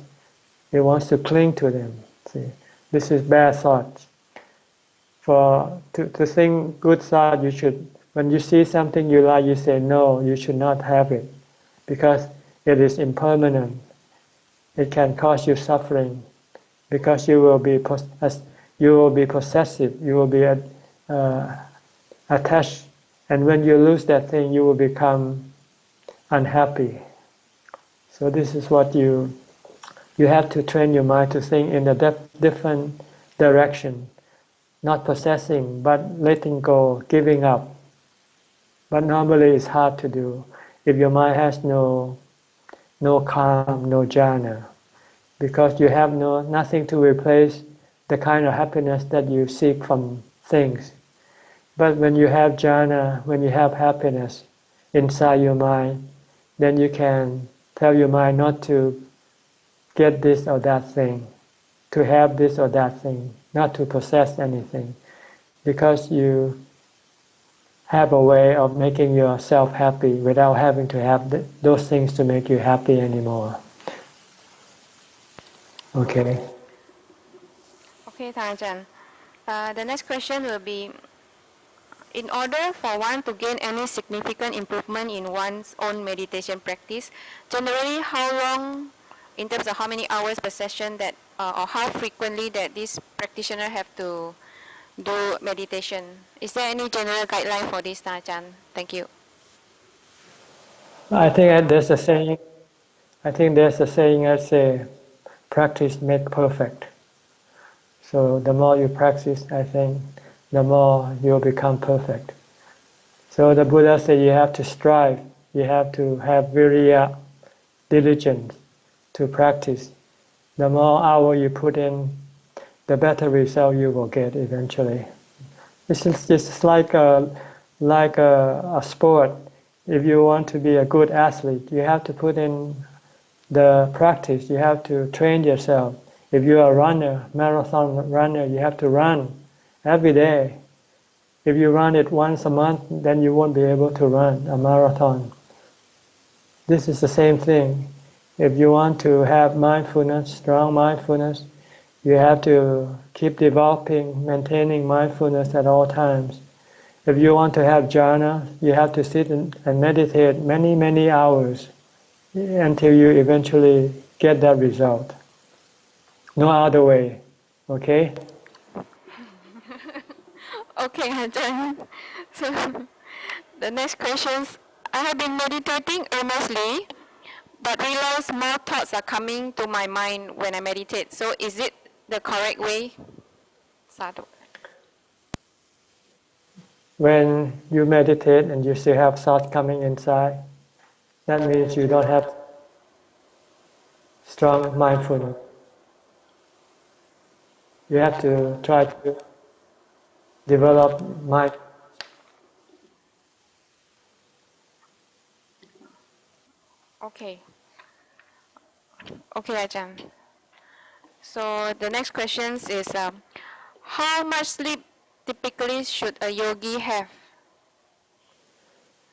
It wants to cling to them. See, this is bad thoughts. To think good thought, you should. When you see something you like, you say no. You should not have it, because it is impermanent. It can cause you suffering, because you will be possessive. You will be attached, and when you lose that thing, you will become unhappy. So this is what you have to train your mind to think in a different direction, not possessing, but letting go, giving up. But normally it's hard to do if your mind has no calm, no jhana, because you have nothing to replace the kind of happiness that you seek from things. But when you have jhana, when you have happiness inside your mind, then you can tell your mind not to get this or that thing, to have this or that thing, not to possess anything, because you have a way of making yourself happy without having to have those things to make you happy anymore. Okay. Okay, Tan Ajahn. The next question will be, in order for one to gain any significant improvement in one's own meditation practice, generally how long, in terms of how many hours per session that, or how frequently that this practitioner have to do meditation? Is there any general guideline for this, Tan Ajahn? Thank you. I think there's a saying. I say, practice make perfect. So the more you practice, I think, the more you'll become perfect. So the Buddha said you have to strive, you have to have virya, diligence to practice. The more hour you put in, the better result you will get eventually. It's just like a sport. If you want to be a good athlete, you have to put in the practice. You have to train yourself. If you're a runner, marathon runner, you have to run every day. If you run it once a month, then you won't be able to run a marathon. This is the same thing. If you want to have mindfulness, strong mindfulness, you have to keep developing, maintaining mindfulness at all times. If you want to have jhana, you have to sit and meditate many, many hours until you eventually get that result. No other way. Okay? Okay, Ajahn. So the next questions. I have been meditating earnestly, but realize more thoughts are coming to my mind when I meditate. So is it the correct way? Sadhu. When you meditate and you still have thoughts coming inside, that means you don't have strong mindfulness. You have to try to develop mind. Okay. Okay, Ajahn. So the next question is, how much sleep typically should a yogi have?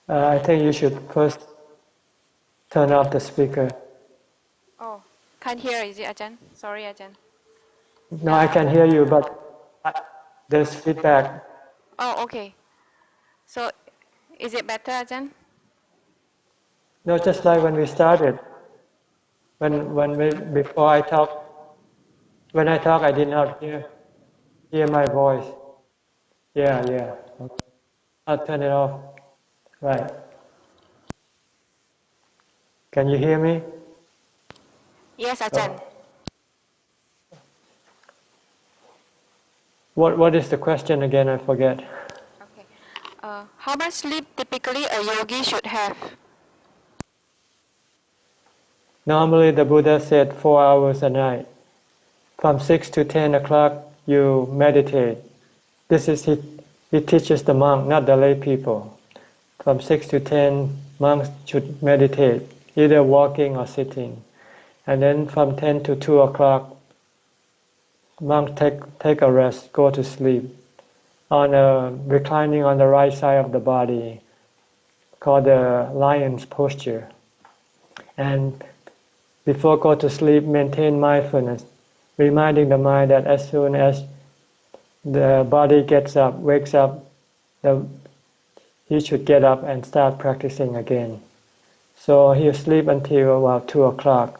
I think you should first turn off the speaker. Oh, can't hear, is it, Ajahn? Sorry, Ajahn. No, I can hear you, but there's feedback. Oh, okay. So, is it better, Ajahn? No, just like when we started. Before I talk, when I talk, I did not hear my voice. Yeah. Okay. I'll turn it off. Right. Can you hear me? Yes, Ajahn. Oh. What is the question again? I forget. Okay. How much sleep typically a yogi should have? Normally, the Buddha said 4 hours a night. From 6 to 10 o'clock, you meditate. This is he teaches the monk, not the lay people. From 6 to 10, monks should meditate, either walking or sitting. And then from 10 to 2 o'clock, monks take a rest, go to sleep, reclining on the right side of the body, called the lion's posture. And before go to sleep, maintain mindfulness, reminding the mind that as soon as the body wakes up, he should get up and start practicing again. So he'll sleep until about 2 o'clock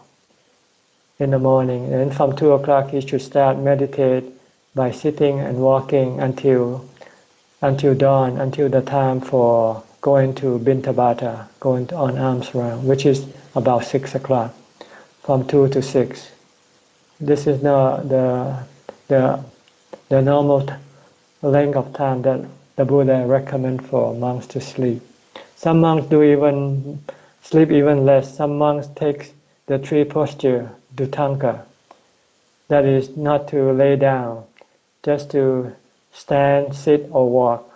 in the morning. And from 2 o'clock he should start meditate by sitting and walking until dawn, until the time for going to Bintabata, going on alms round, which is about 6 o'clock, from 2 to 6. This is not the normal length of time that the Buddha recommends for monks to sleep. Some monks sleep even less. Some monks take the tree posture, dutanka. That is not to lay down, just to stand, sit, or walk.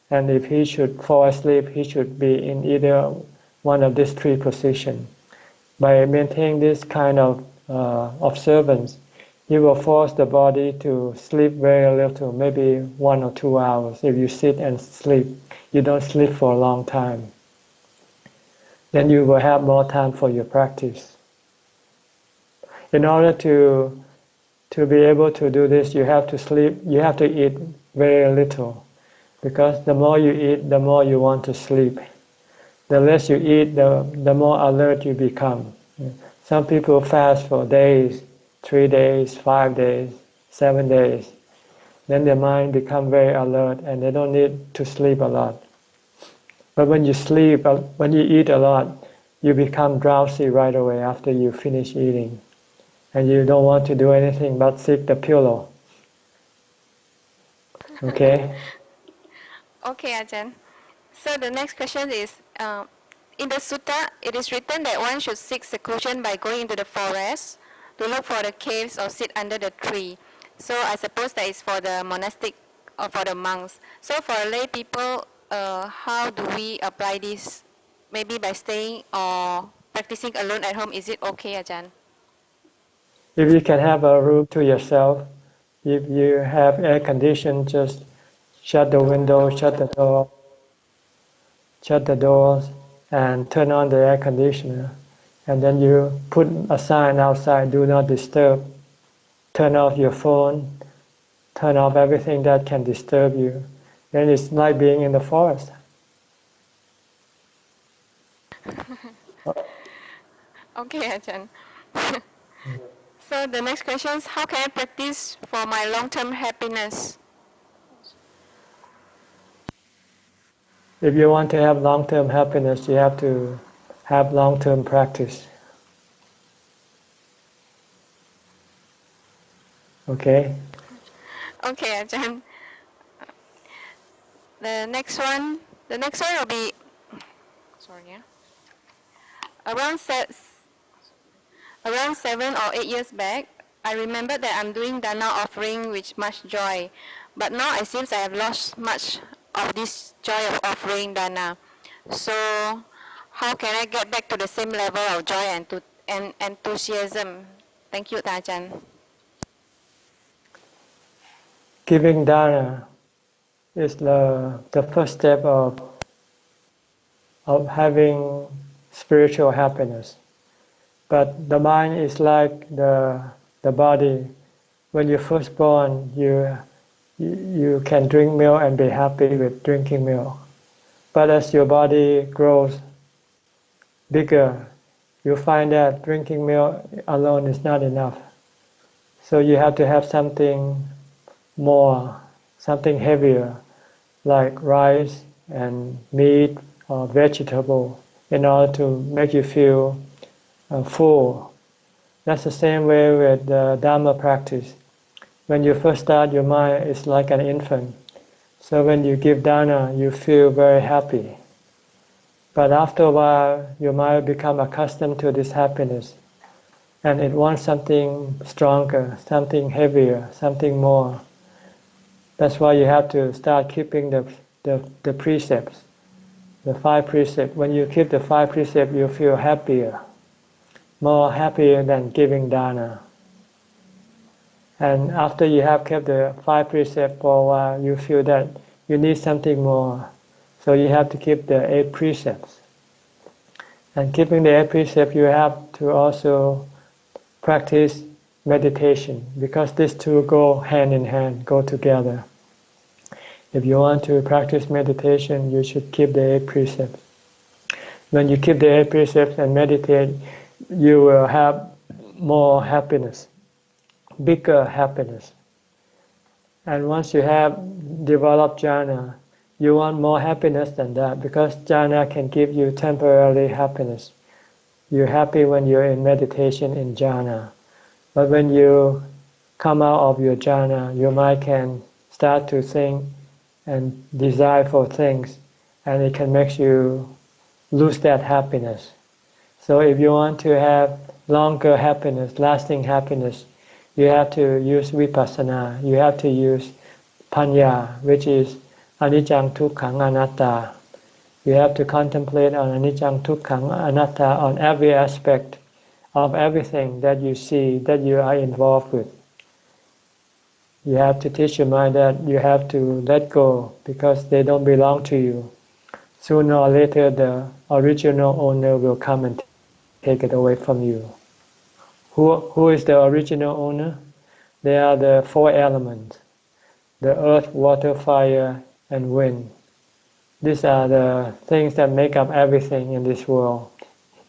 And if he should fall asleep, he should be in either one of these three positions. By maintaining this kind of observance, you will force the body to sleep very little, maybe 1 or 2 hours. If you sit and sleep, you don't sleep for a long time. Then you will have more time for your practice. In order to be able to do this, you have to sleep. You have to eat very little, because the more you eat, the more you want to sleep. The less you eat, the more alert you become. Some people fast for days, 3 days, 5 days, 7 days. Then their mind become very alert and they don't need to sleep a lot. But when you eat a lot, you become drowsy right away after you finish eating. And you don't want to do anything but seek the pillow. Okay? Okay, Ajahn. So the next question is, in the sutta, it is written that one should seek seclusion by going into the forest to look for the caves or sit under the tree. So I suppose that is for the monastic or for the monks. So for lay people, how do we apply this? Maybe by staying or practicing alone at home, is it okay, Ajahn? If you can have a room to yourself, if you have air condition, just shut the window, shut the doors, and turn on the air conditioner. And then you put a sign outside, do not disturb. Turn off your phone, turn off everything that can disturb you. Then it's like being in the forest. Okay, Ajahn. So the next question is, how can I practice for my long-term happiness? If you want to have long-term happiness, you have to have long-term practice. Okay? Okay, Ajahn. The next one will be, sorry, yeah. Around 7 or 8 years back, I remember that I'm doing Dana offering with much joy. But now it seems I have lost much of this joy of offering Dana. So how can I get back to the same level of joy and enthusiasm? Thank you, Ajahn. Giving dana is the first step of having spiritual happiness. But the mind is like the body. When you're first born, you can drink milk and be happy with drinking milk. But as your body grows bigger, you find that drinking milk alone is not enough. So you have to have something more, something heavier, like rice and meat or vegetable, in order to make you feel full. That's the same way with the Dhamma practice. When you first start, your mind is like an infant. So when you give dana, you feel very happy. But after a while, your mind become accustomed to this happiness, and it wants something stronger, something heavier, something more. That's why you have to start keeping the precepts, the 5 precepts. When you keep the 5 precepts, you feel happier, more happier than giving dana. And after you have kept the 5 precepts for a while, you feel that you need something more. So you have to keep the 8 precepts. And keeping the 8 precepts, you have to also practice meditation, because these two go hand in hand, go together. If you want to practice meditation, you should keep the 8 precepts. When you keep the 8 precepts and meditate, you will have more happiness, bigger happiness. And once you have developed jhana, you want more happiness than that, because jhana can give you temporary happiness. You're happy when you're in meditation in jhana. But when you come out of your jhana, your mind can start to think and desire for things, and it can make you lose that happiness. So if you want to have longer happiness, lasting happiness, you have to use vipassana, you have to use panya, which is anicca dukkha anatta. You have to contemplate on anicca dukkha anatta on every aspect of everything that you see, that you are involved with. You have to teach your mind that you have to let go, because they don't belong to you. Sooner or later, the original owner will come and take it away from you. Who is the original owner? They are the 4 elements: the earth, water, fire, and wind. These are the things that make up everything in this world,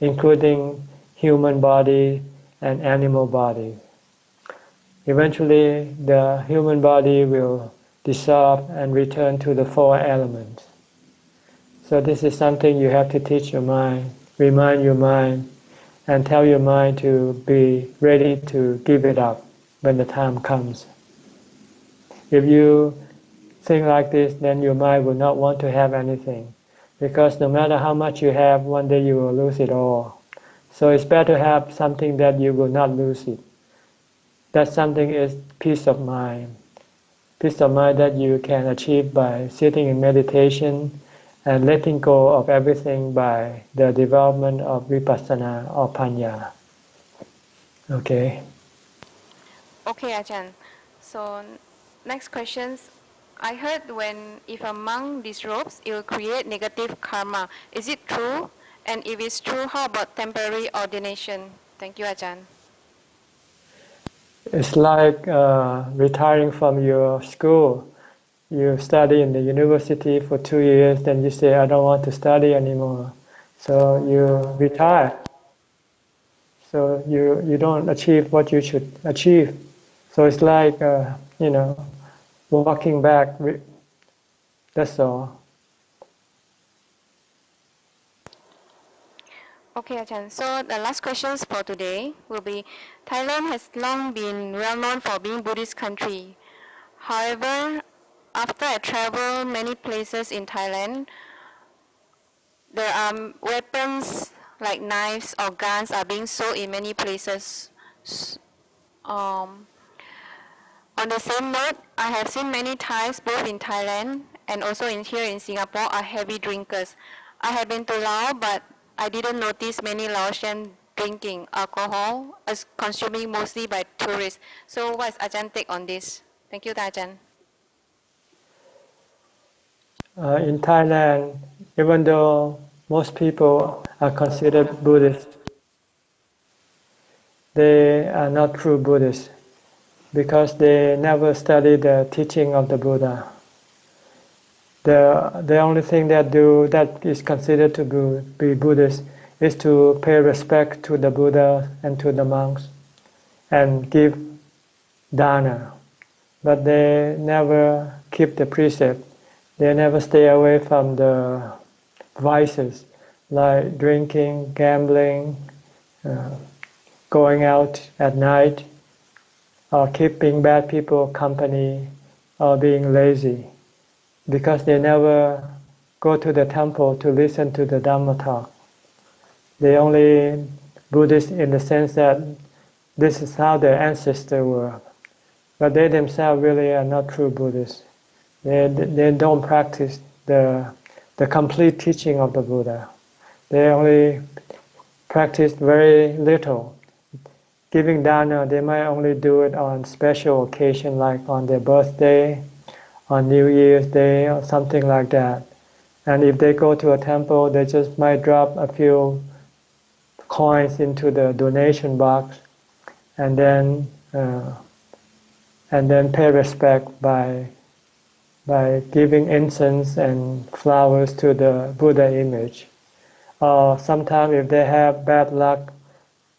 including human body and animal body. Eventually, the human body will dissolve and return to the 4 elements. So this is something you have to teach your mind, remind your mind, and tell your mind to be ready to give it up when the time comes. If you think like this, then your mind will not want to have anything, because no matter how much you have, one day you will lose it all. So it's better to have something that you will not lose it. That something is peace of mind. Peace of mind that you can achieve by sitting in meditation and letting go of everything by the development of vipassana or panya. Okay. Okay, Ajahn. So next questions. I heard if a monk disrobes, it will create negative karma. Is it true? And if it's true, how about temporary ordination? Thank you, Ajahn. It's like retiring from your school. You study in the university for 2 years, then you say, I don't want to study anymore. So you retire. So you don't achieve what you should achieve. So it's like, walking back. That's all. Okay, Ajahn. So the last questions for today will be, Thailand has long been well known for being Buddhist country. However, after I travel many places in Thailand, there are weapons like knives or guns are being sold in many places. Um, on the same note, I have seen many Thais, both in Thailand and also here in Singapore, are heavy drinkers. I have been to Laos, but I didn't notice many Laotians drinking alcohol, as consuming mostly by tourists. So what is Ajahn take on this? Thank you, Ajahn. In Thailand, even though most people are considered Buddhist, they are not true Buddhists because they never study the teaching of the Buddha. The only thing they do that is considered to be Buddhist is to pay respect to the Buddha and to the monks and give dana. But they never keep the precept. They never stay away from the vices like drinking, gambling, going out at night, or keeping bad people company, or being lazy, because they never go to the temple to listen to the Dhamma talk. They only Buddhist in the sense that this is how their ancestors were, but they themselves really are not true Buddhists. They don't practice the complete teaching of the Buddha. They only practice very little. Giving dana, they might only do it on special occasion, like on their birthday, on New Year's Day, or something like that. And if they go to a temple, they just might drop a few coins into the donation box, and then pay respect by giving incense and flowers to the Buddha image. Or sometimes if they have bad luck,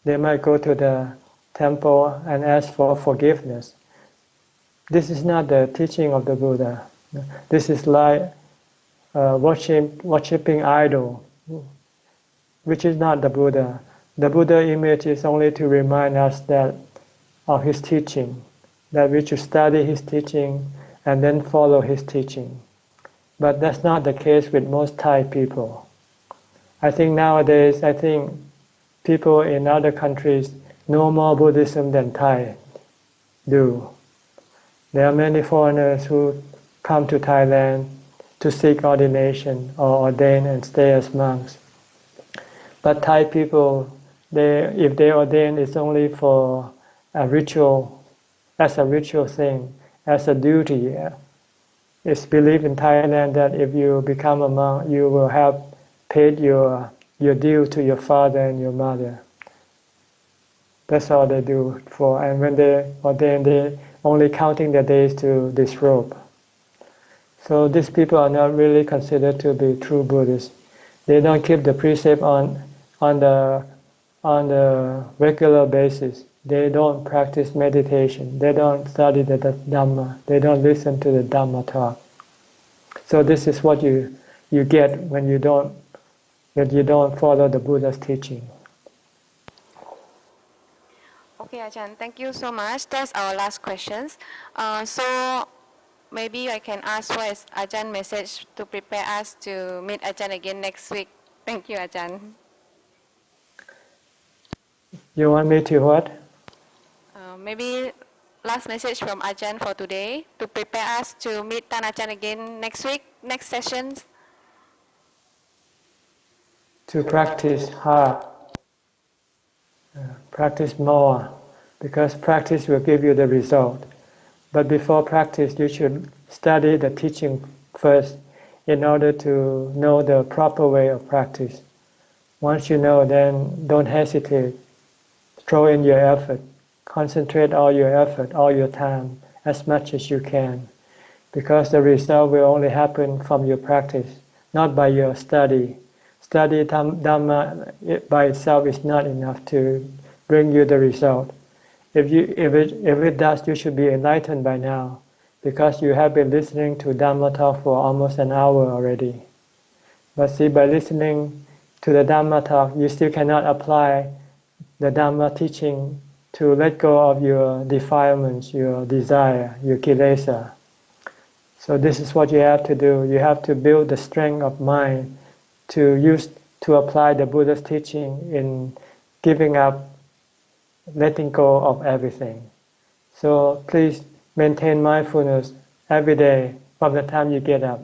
they might go to the temple and ask for forgiveness. This is not the teaching of the Buddha. This is like worshipping idol, which is not the Buddha. The Buddha image is only to remind us that of his teaching, that we should study his teaching and then follow his teaching. But that's not the case with most Thai people. I think nowadays, people in other countries know more Buddhism than Thai do. There are many foreigners who come to Thailand to seek ordination or ordain and stay as monks. But Thai people, if they ordain, it's only for a ritual, as a ritual thing, as a duty. It's believed in Thailand that if you become a monk, you will have paid your due to your father and your mother. That's all they do for. And when they ordain, they only counting the days to disrobe. So these people are not really considered to be true Buddhists. They don't keep the precept on the regular basis. They don't practice meditation. They don't study the Dhamma. They don't listen to the Dhamma talk. So this is what you get when you don't follow the Buddha's teaching. Okay, Ajahn, thank you so much. That's our last questions. So maybe I can ask what is Ajahn message to prepare us to meet Ajahn again next week. Thank you, Ajahn. You want me to what? Maybe last message from Ajahn for today to prepare us to meet Tan Ajahn again next week, next sessions. To practice hard. Practice more, because practice will give you the result. But before practice, you should study the teaching first in order to know the proper way of practice. Once you know, then don't hesitate. Throw in your effort. Concentrate all your effort, all your time, as much as you can. Because the result will only happen from your practice, not by your study. Study Dhamma by itself is not enough to bring you the result. If it does, you should be enlightened by now, because you have been listening to Dhamma talk for almost an hour already. But see, by listening to the Dhamma talk, you still cannot apply the Dhamma teaching to let go of your defilements, your desire, your kilesa. So this is what you have to do. You have to build the strength of mind to apply the Buddha's teaching in giving up, letting go of everything. So please maintain mindfulness every day from the time you get up.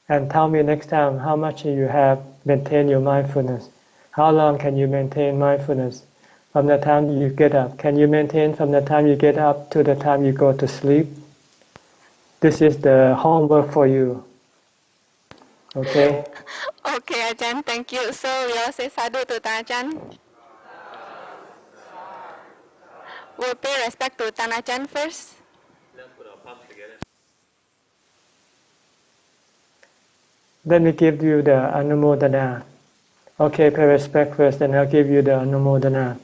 And tell me next time how much you have maintained your mindfulness. How long can you maintain mindfulness from the time you get up? Can you maintain from the time you get up to the time you go to sleep? This is the homework for you. Okay? Okay, Ajahn, thank you. So we all say sadhu to Tan Ajahn. We'll pay respect to Tan Ajahn first. Let's put our palms together. Let me give you the Anumodana. Okay, pay respect first, then I'll give you the Anumodana.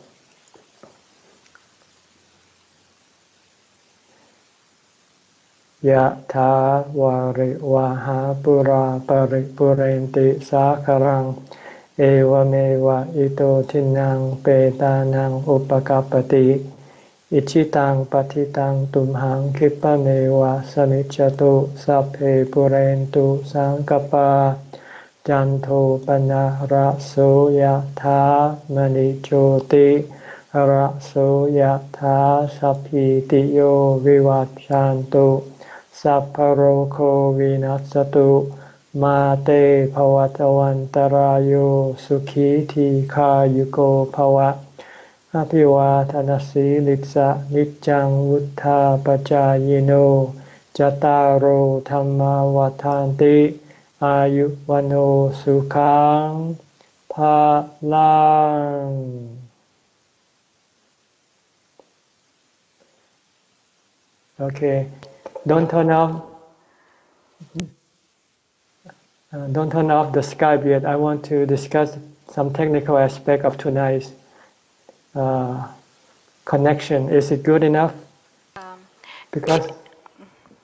Yā thā vāri vāha purā pari purenti sākarang eva meva ito tinang petanang upakapati ichitang patitang tumhang kipameva samicchatu sapphe purentu sankapa janto panaraso yatha manichoti araso yatha sappitiyo vivachantu sapparo vinassatu ma te bhavatavantarayo sukhiti khayuko bhava apivatanasi litsa niccang vuttha pacayino jataro dhamma vatanti ayuvano sukhang phalang. Okay, don't turn off the Skype yet. I want to discuss some technical aspect of tonight's connection. Is it good enough? Because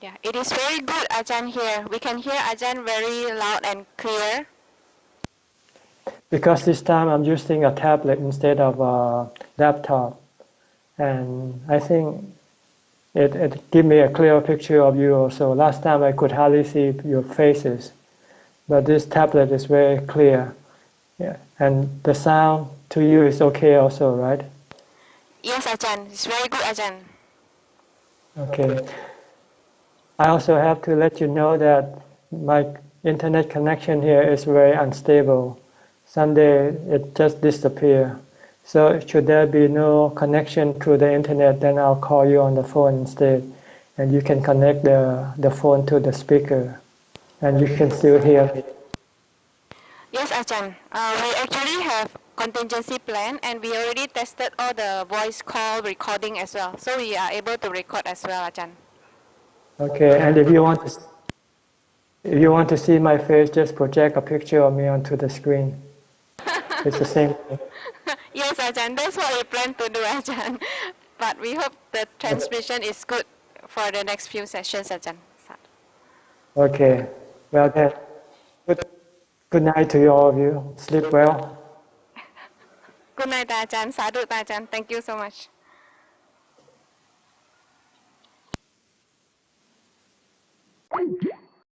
It is very good, Ajahn, here. We can hear Ajahn very loud and clear. Because this time I'm using a tablet instead of a laptop, and I think it gives me a clear picture of you also. Last time I could hardly see your faces, but this tablet is very clear. Yeah. And the sound to you is okay also, right? Yes, Ajahn. It's very good, Ajahn. Okay. I also have to let you know that my internet connection here is very unstable. Someday it just disappears. So should there be no connection through the internet, then I'll call you on the phone instead. And you can connect the phone to the speaker. And you can still hear me. Yes, Ajahn. We actually have contingency plan, and we already tested all the voice call recording as well. So we are able to record as well, Ajahn. Okay, and if you want to see my face, just project a picture of me onto the screen. It's the same thing. Yes, Ajahn. That's what we plan to do, Ajahn. But we hope the transmission is good for the next few sessions, Ajahn. Okay. Well then, good night to you, all of you. Sleep well. Good night, Ajahn. Sadhu, Ajahn. Thank you so much.